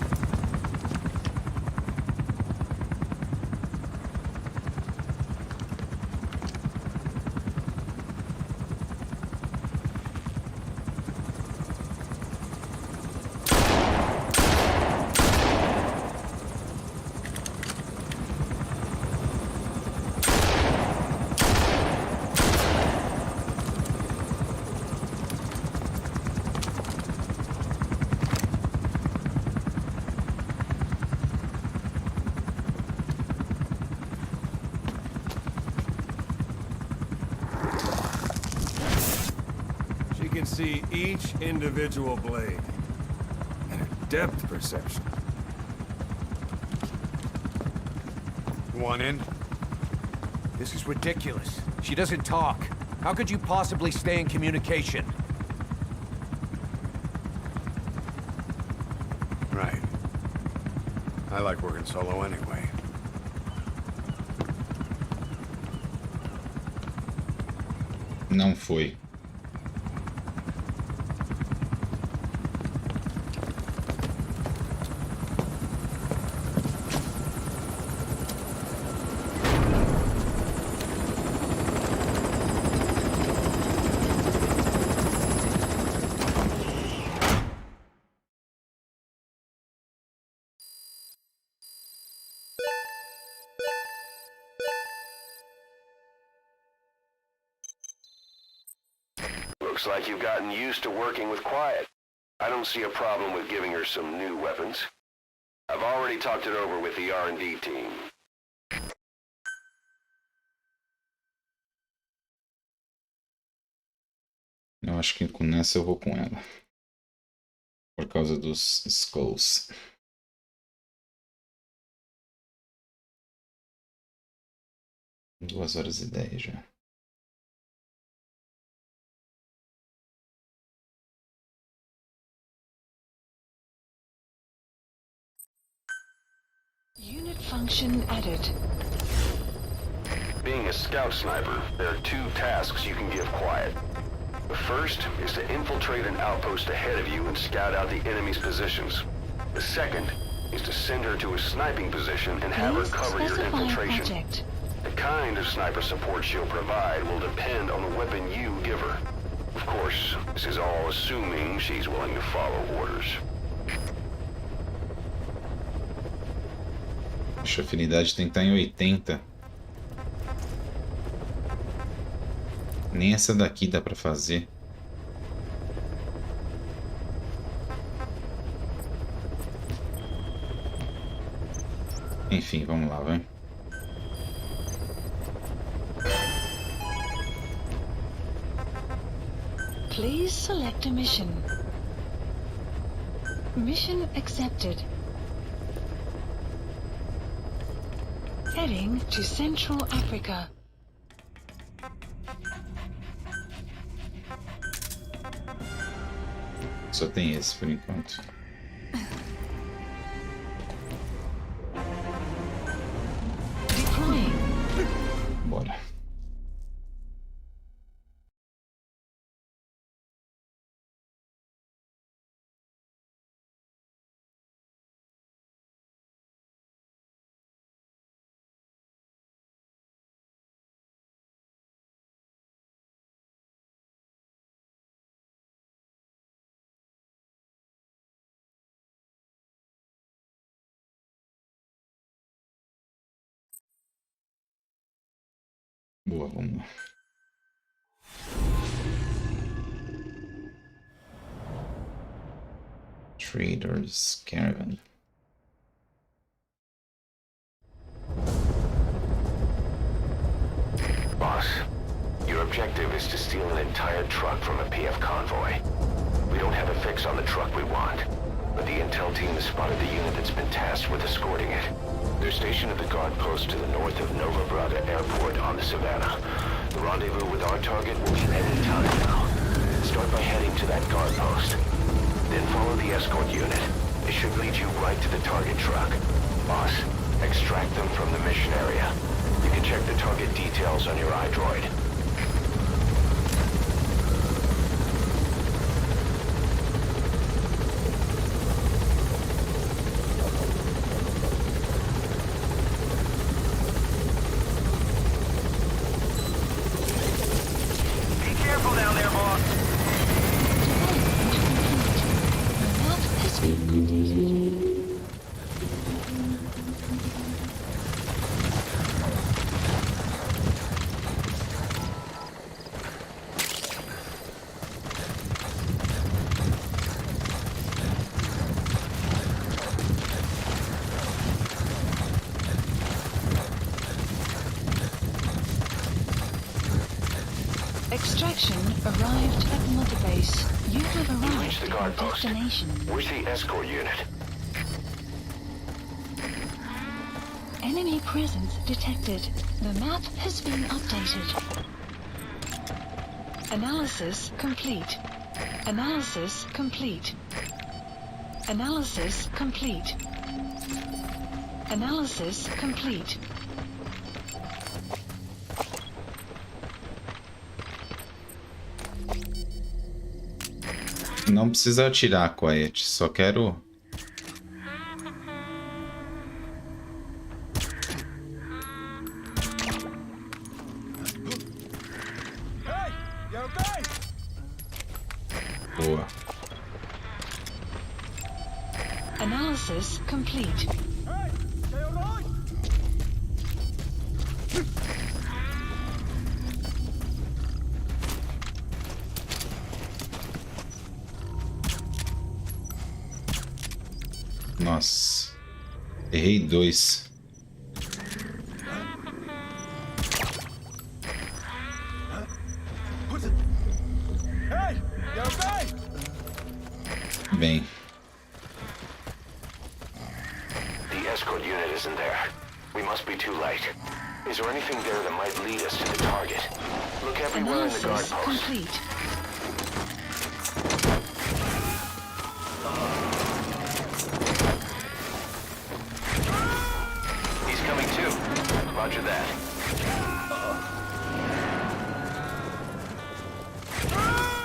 Can see each individual blade and a depth perception. Want in? This is ridiculous. She doesn't talk. How could you possibly stay in communication? Right. I like working solo anyway. Não foi. Looks like you've gotten used to working with Quiet. I don't see a problem with giving her some new weapons. I've already talked it over with the R&D team. Eu acho que nessa eu vou com ela. Por causa dos skulls. Duas horas e 10 já. Unit function added. Being a scout sniper, there are two tasks you can give Quiet. The first is to infiltrate an outpost ahead of you and scout out the enemy's positions. The second is to send her to a sniping position and have her Please cover your specify infiltration. project. The kind of sniper support she'll provide will depend on the weapon you give her. Of course, this is all assuming she's willing to follow orders. Acho a afinidade tem que estar em 80. Nem essa daqui dá pra fazer. Enfim, vamos lá, vai. Please select a mission. Mission accepted. Heading to Central Africa. Só tem esse por enquanto. Deploying. Bora. Boa, vamos lá. Traders Caravan. Boss, your objective is to steal an entire truck from a PF convoy. We don't have a fix on the truck we want, but the intel team has spotted the unit that's been tasked with escorting it. They're stationed at the guard post to the north of Nova Brada Airport on the Savannah. The rendezvous with our target will be at any time now. Start by heading to that guard post. Then follow the escort unit. It should lead you right to the target truck. Boss, extract them from the mission area. You can check the target details on your iDroid. Extraction arrived at Mother Base. You have arrived the at guard your post. destination. Where's the escort unit? Enemy presence detected. The map has been updated. Analysis complete. Analysis complete. Analysis complete. Analysis complete. Não precisa atirar, Quiet. Só quero... Boa. Analysis complete. Nossa. Errei 2. Bem. The escort unit isn't there. We must be too late. Is there anything there that might lead us to the target? Look everywhere in the guard Analysis post. complete. He's coming too. Roger that.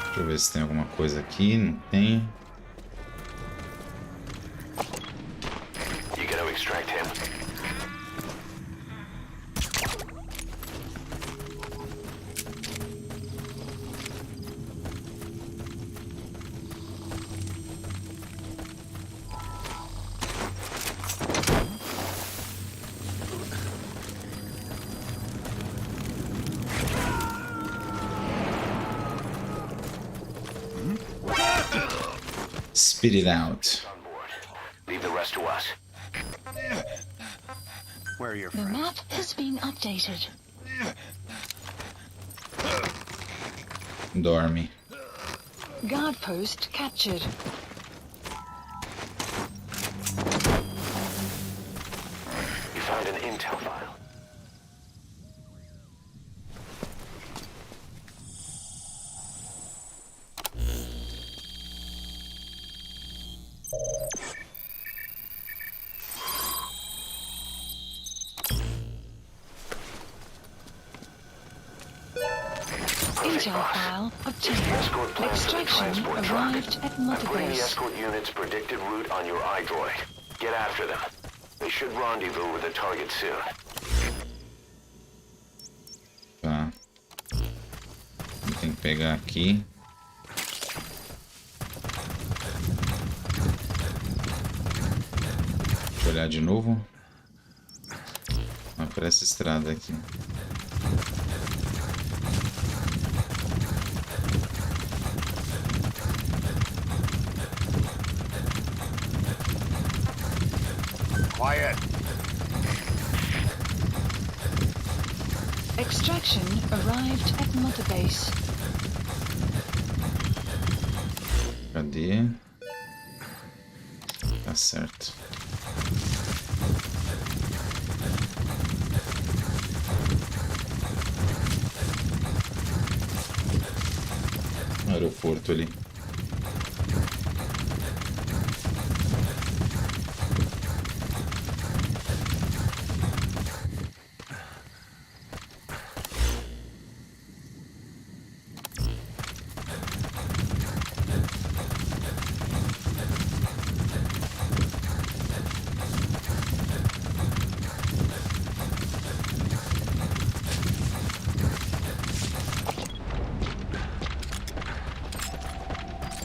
Deixa eu ver se tem alguma coisa aqui. Não tem. You gonna extract him? Spit it out. On board. Leave the rest to us. Where are your The friends? map has been updated. Dorme. Guard post captured. You found an intel file. Intel file obtained. Escort plans for the Extraction transport truck. arrived at I'm Mother putting the Base. escort unit's predicted route on your iDroid. Get after them. They should rendezvous with the target soon. Tá. Tem que pegar aqui. Deixa eu olhar de novo. Vai pra essa estrada aqui. Quiet. Extraction arrived at Mother Base. Cadê? Tá certo. Aeroporto ali.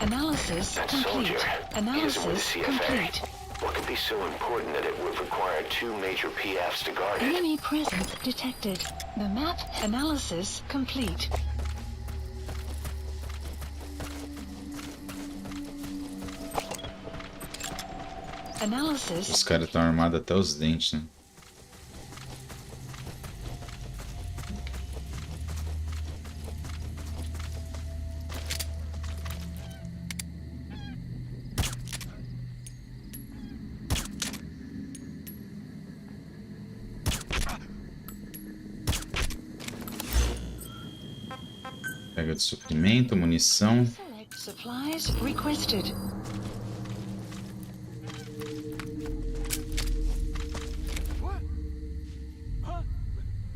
Analysis That complete. soldier, he isn't with the Analysis CFA. complete. What could be so important that it would require 2 major PFs to guard it? Enemy presence detected. The map analysis complete. Analysis. Os caras estão armados até os dentes, né? Pega de suprimento, munição. Select supplies requested.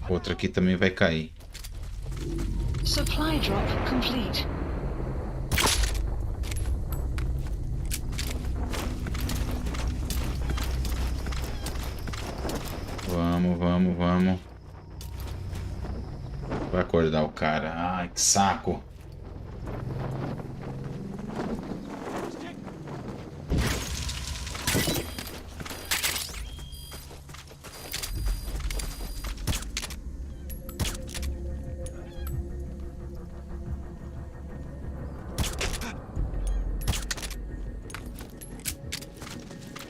Outra aqui também vai cair. Supply drop complete. Vamos, vamos, vamos. Vai acordar o cara. Ai, que saco.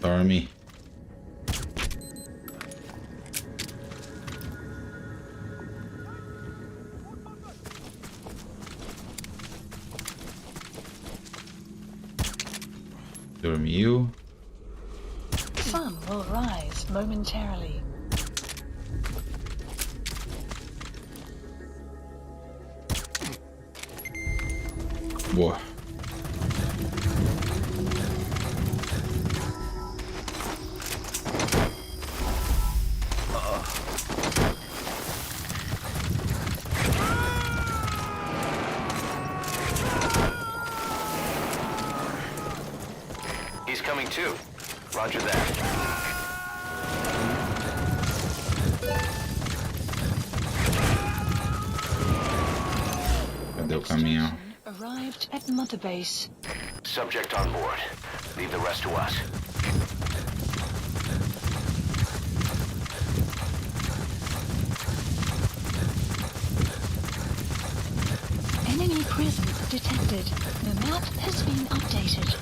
Dorme. Dormiu. Sun will rise momentarily. Boa. He's coming too. Roger that. Cadê o caminhão? Arrived at Mother Base. Subject on board. Leave the rest to us. Enemy presence detected. The map has been updated.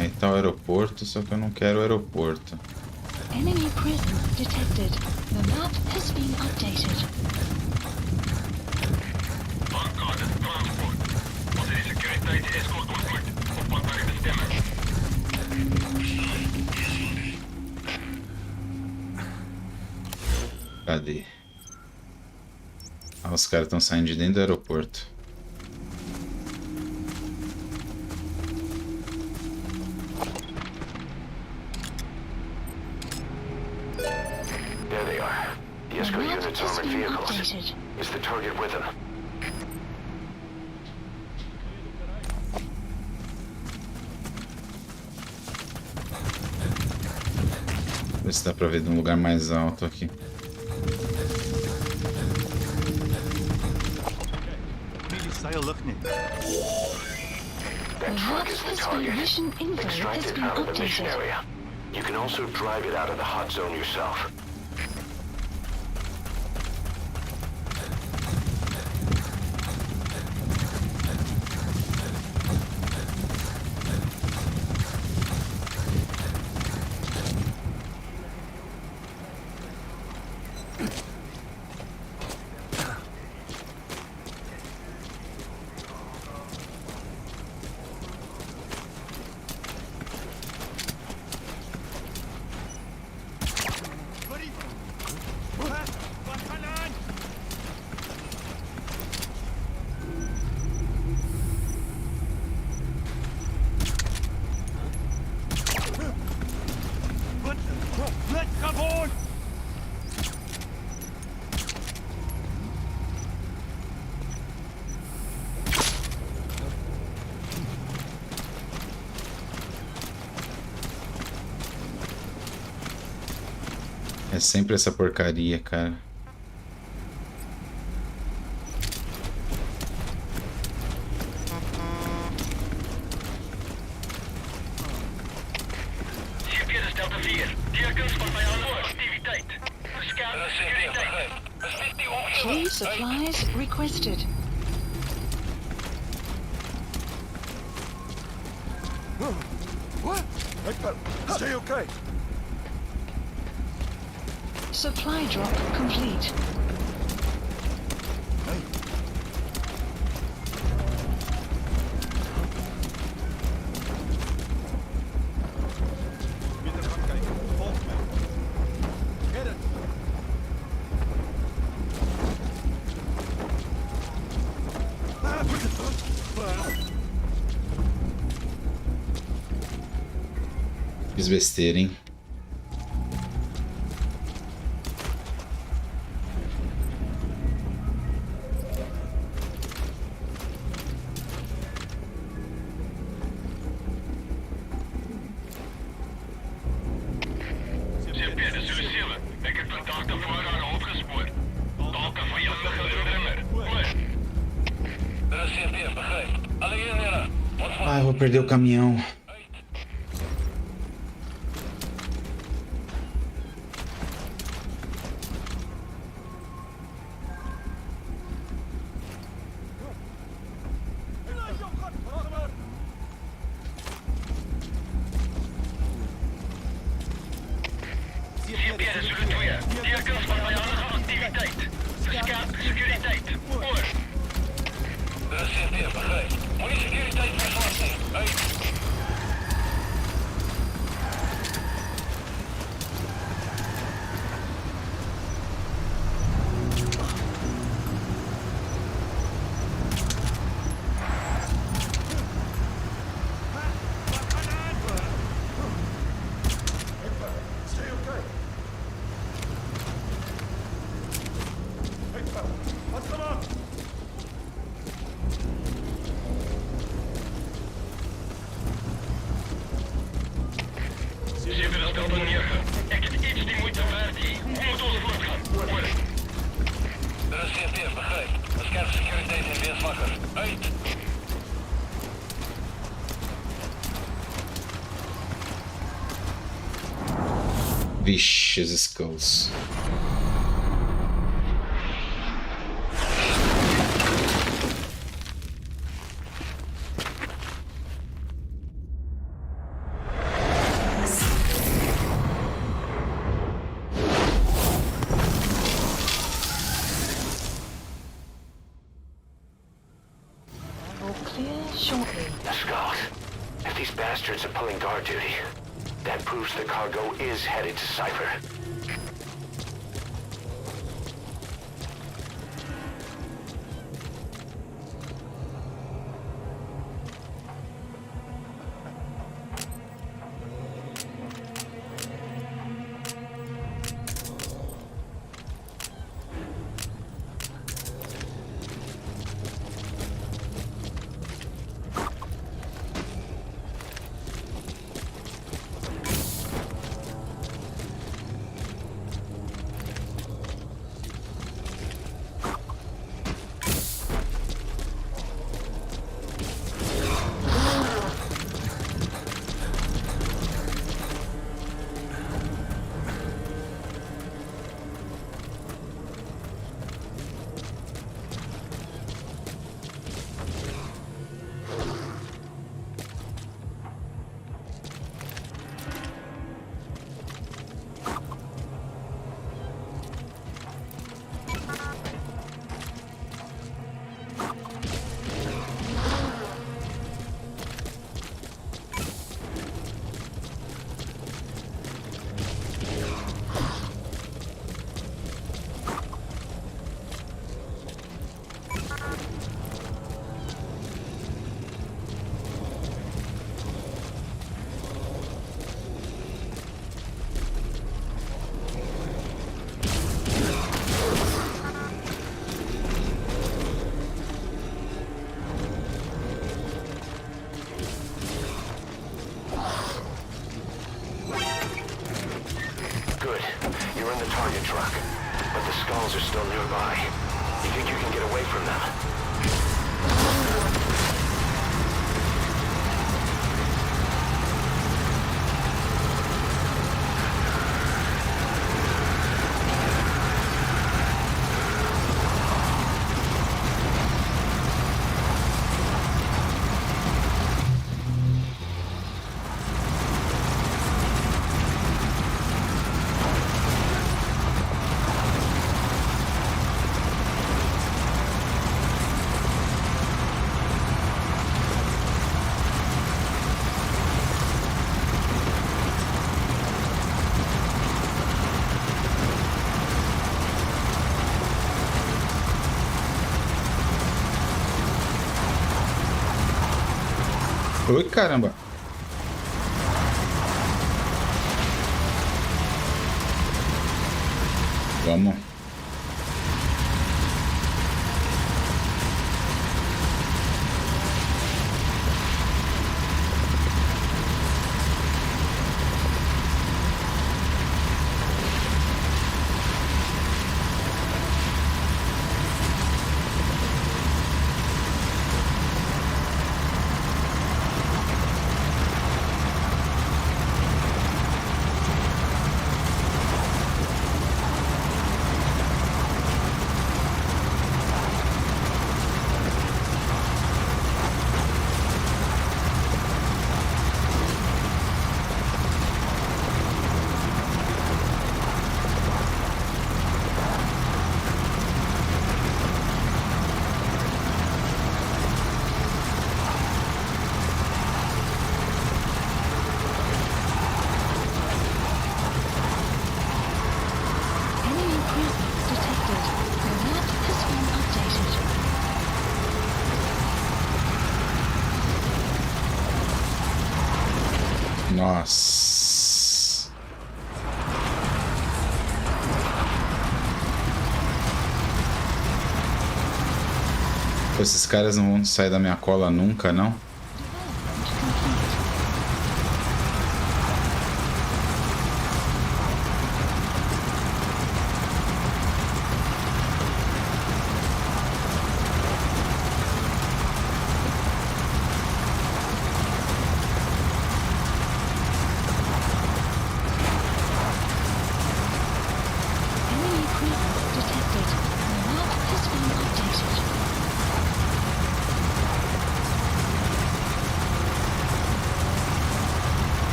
Aí tá o aeroporto, só que eu não quero o aeroporto. Enemy presence detected. The map has been updated. Aangekomen, transport. Onze die securiteiten escort ontmoet. Op pad naar de bestemming. Cadê? Ah, os caras estão saindo de dentro do aeroporto. There they are. The The escort map unit's has armored been vehicles. updated. Is the target with them? Ver se dá pra ver de um lugar mais alto aqui. That truck is the target. Mission info Extract has it been out of the mission updated. area. You can also drive it out of the hot zone yourself. É sempre essa porcaria, cara. Cipher is Delta 4. Tekens van vijandige activiteit. Bescherm securiteit. Besmet die Key omgeving. supplies requested. What? Stay okay. Supply drop complete. Fiz besteira, hein? Cipher is Lucille. Ik heb contacten vooraan opgespoord. Dalk een vijandige drummer. Oor. Er is Cipher, begrijp. Alle eenheden. Wat van... Ah, eu vou perder o caminhão. Cipher is Zulu 2. Tekens van vijandige activiteit. Bescherm securiteit. Oor. Er is Cipher, begrijp. Moet je securiteit verslagen. Uit. Cipher is Delta 9. Ik heb iets die moeite waard hier. Hoe moet ons voortgaan? Oor. Er is Cipher, begrijp. Bescherm securiteit en weerswakker. Uit. Vixe, as skulls. bastards are pulling guard duty. That proves the cargo is headed to Cipher. Truck, but the skulls are still nearby. You think you can get away from them? Oi, caramba. Vamos. Nossa. Esses caras não vão sair da minha cola nunca, não?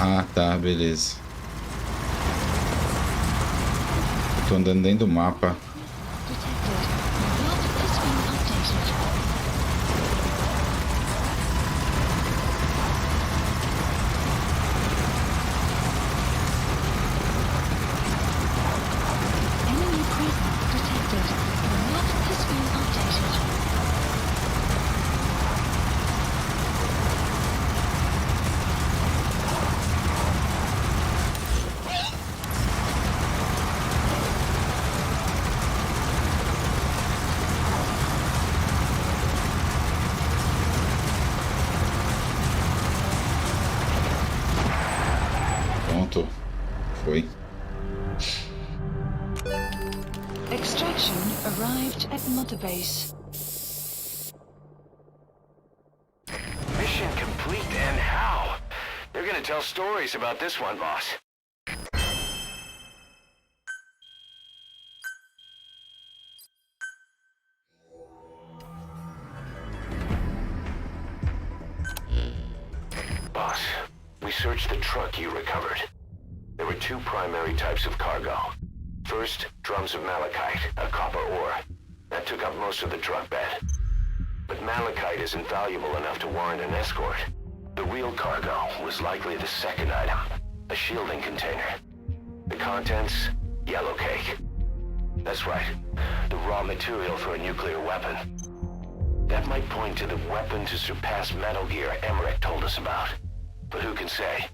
Ah, tá, beleza. Eu tô andando dentro do mapa. Pronto. Foi. Extraction arrived at Mother Base. Mission complete, and how? They're gonna tell stories about this one, boss. Boss, we searched the truck you recovered. There were two primary types of cargo. First, drums of malachite, a copper ore. That took up most of the truck bed. But malachite isn't valuable enough to warrant an escort. The real cargo was likely the second item, a shielding container. The contents, yellow cake. That's right, the raw material for a nuclear weapon. That might point to the weapon to surpass Metal Gear Emmerich told us about. But who can say?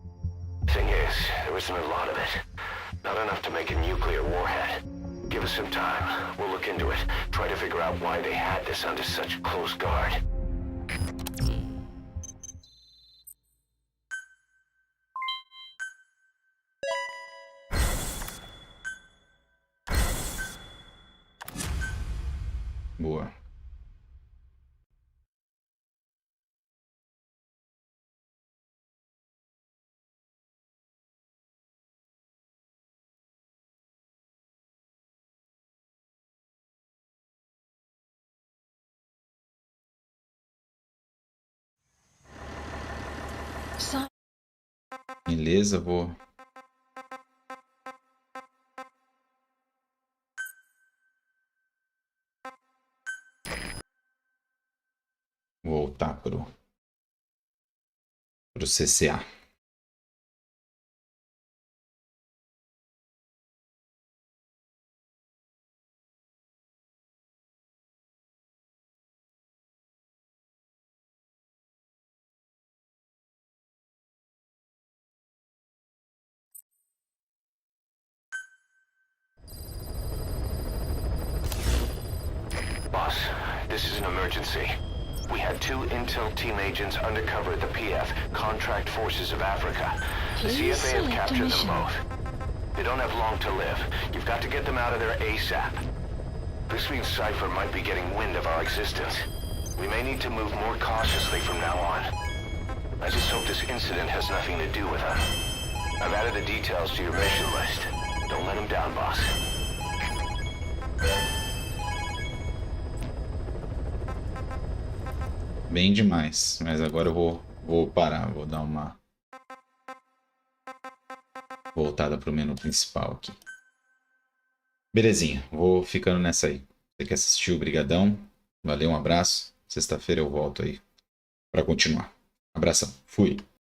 Thing is, there isn't a lot of it. Not enough to make a nuclear warhead. Give us some time. We'll look into it. Try to figure out why they had this under such close guard. Boa. Beleza, vou voltar pro CCA. Boss, this is an emergency. We had two intel team agents undercover at the PF, Contract Forces of Africa. The CFA have captured them both. They don't have long to live. You've got to get them out of there ASAP. This means Cipher might be getting wind of our existence. We may need to move more cautiously from now on. I just hope this incident has nothing to do with them. I've added the details to your mission list. Don't let them down, boss. Bem demais, mas agora eu vou parar, vou dar uma voltada pro menu principal aqui. Belezinha, vou ficando nessa aí. Você que assistiu, brigadão. Valeu, um abraço. Sexta-feira eu volto aí para continuar. Abração, fui.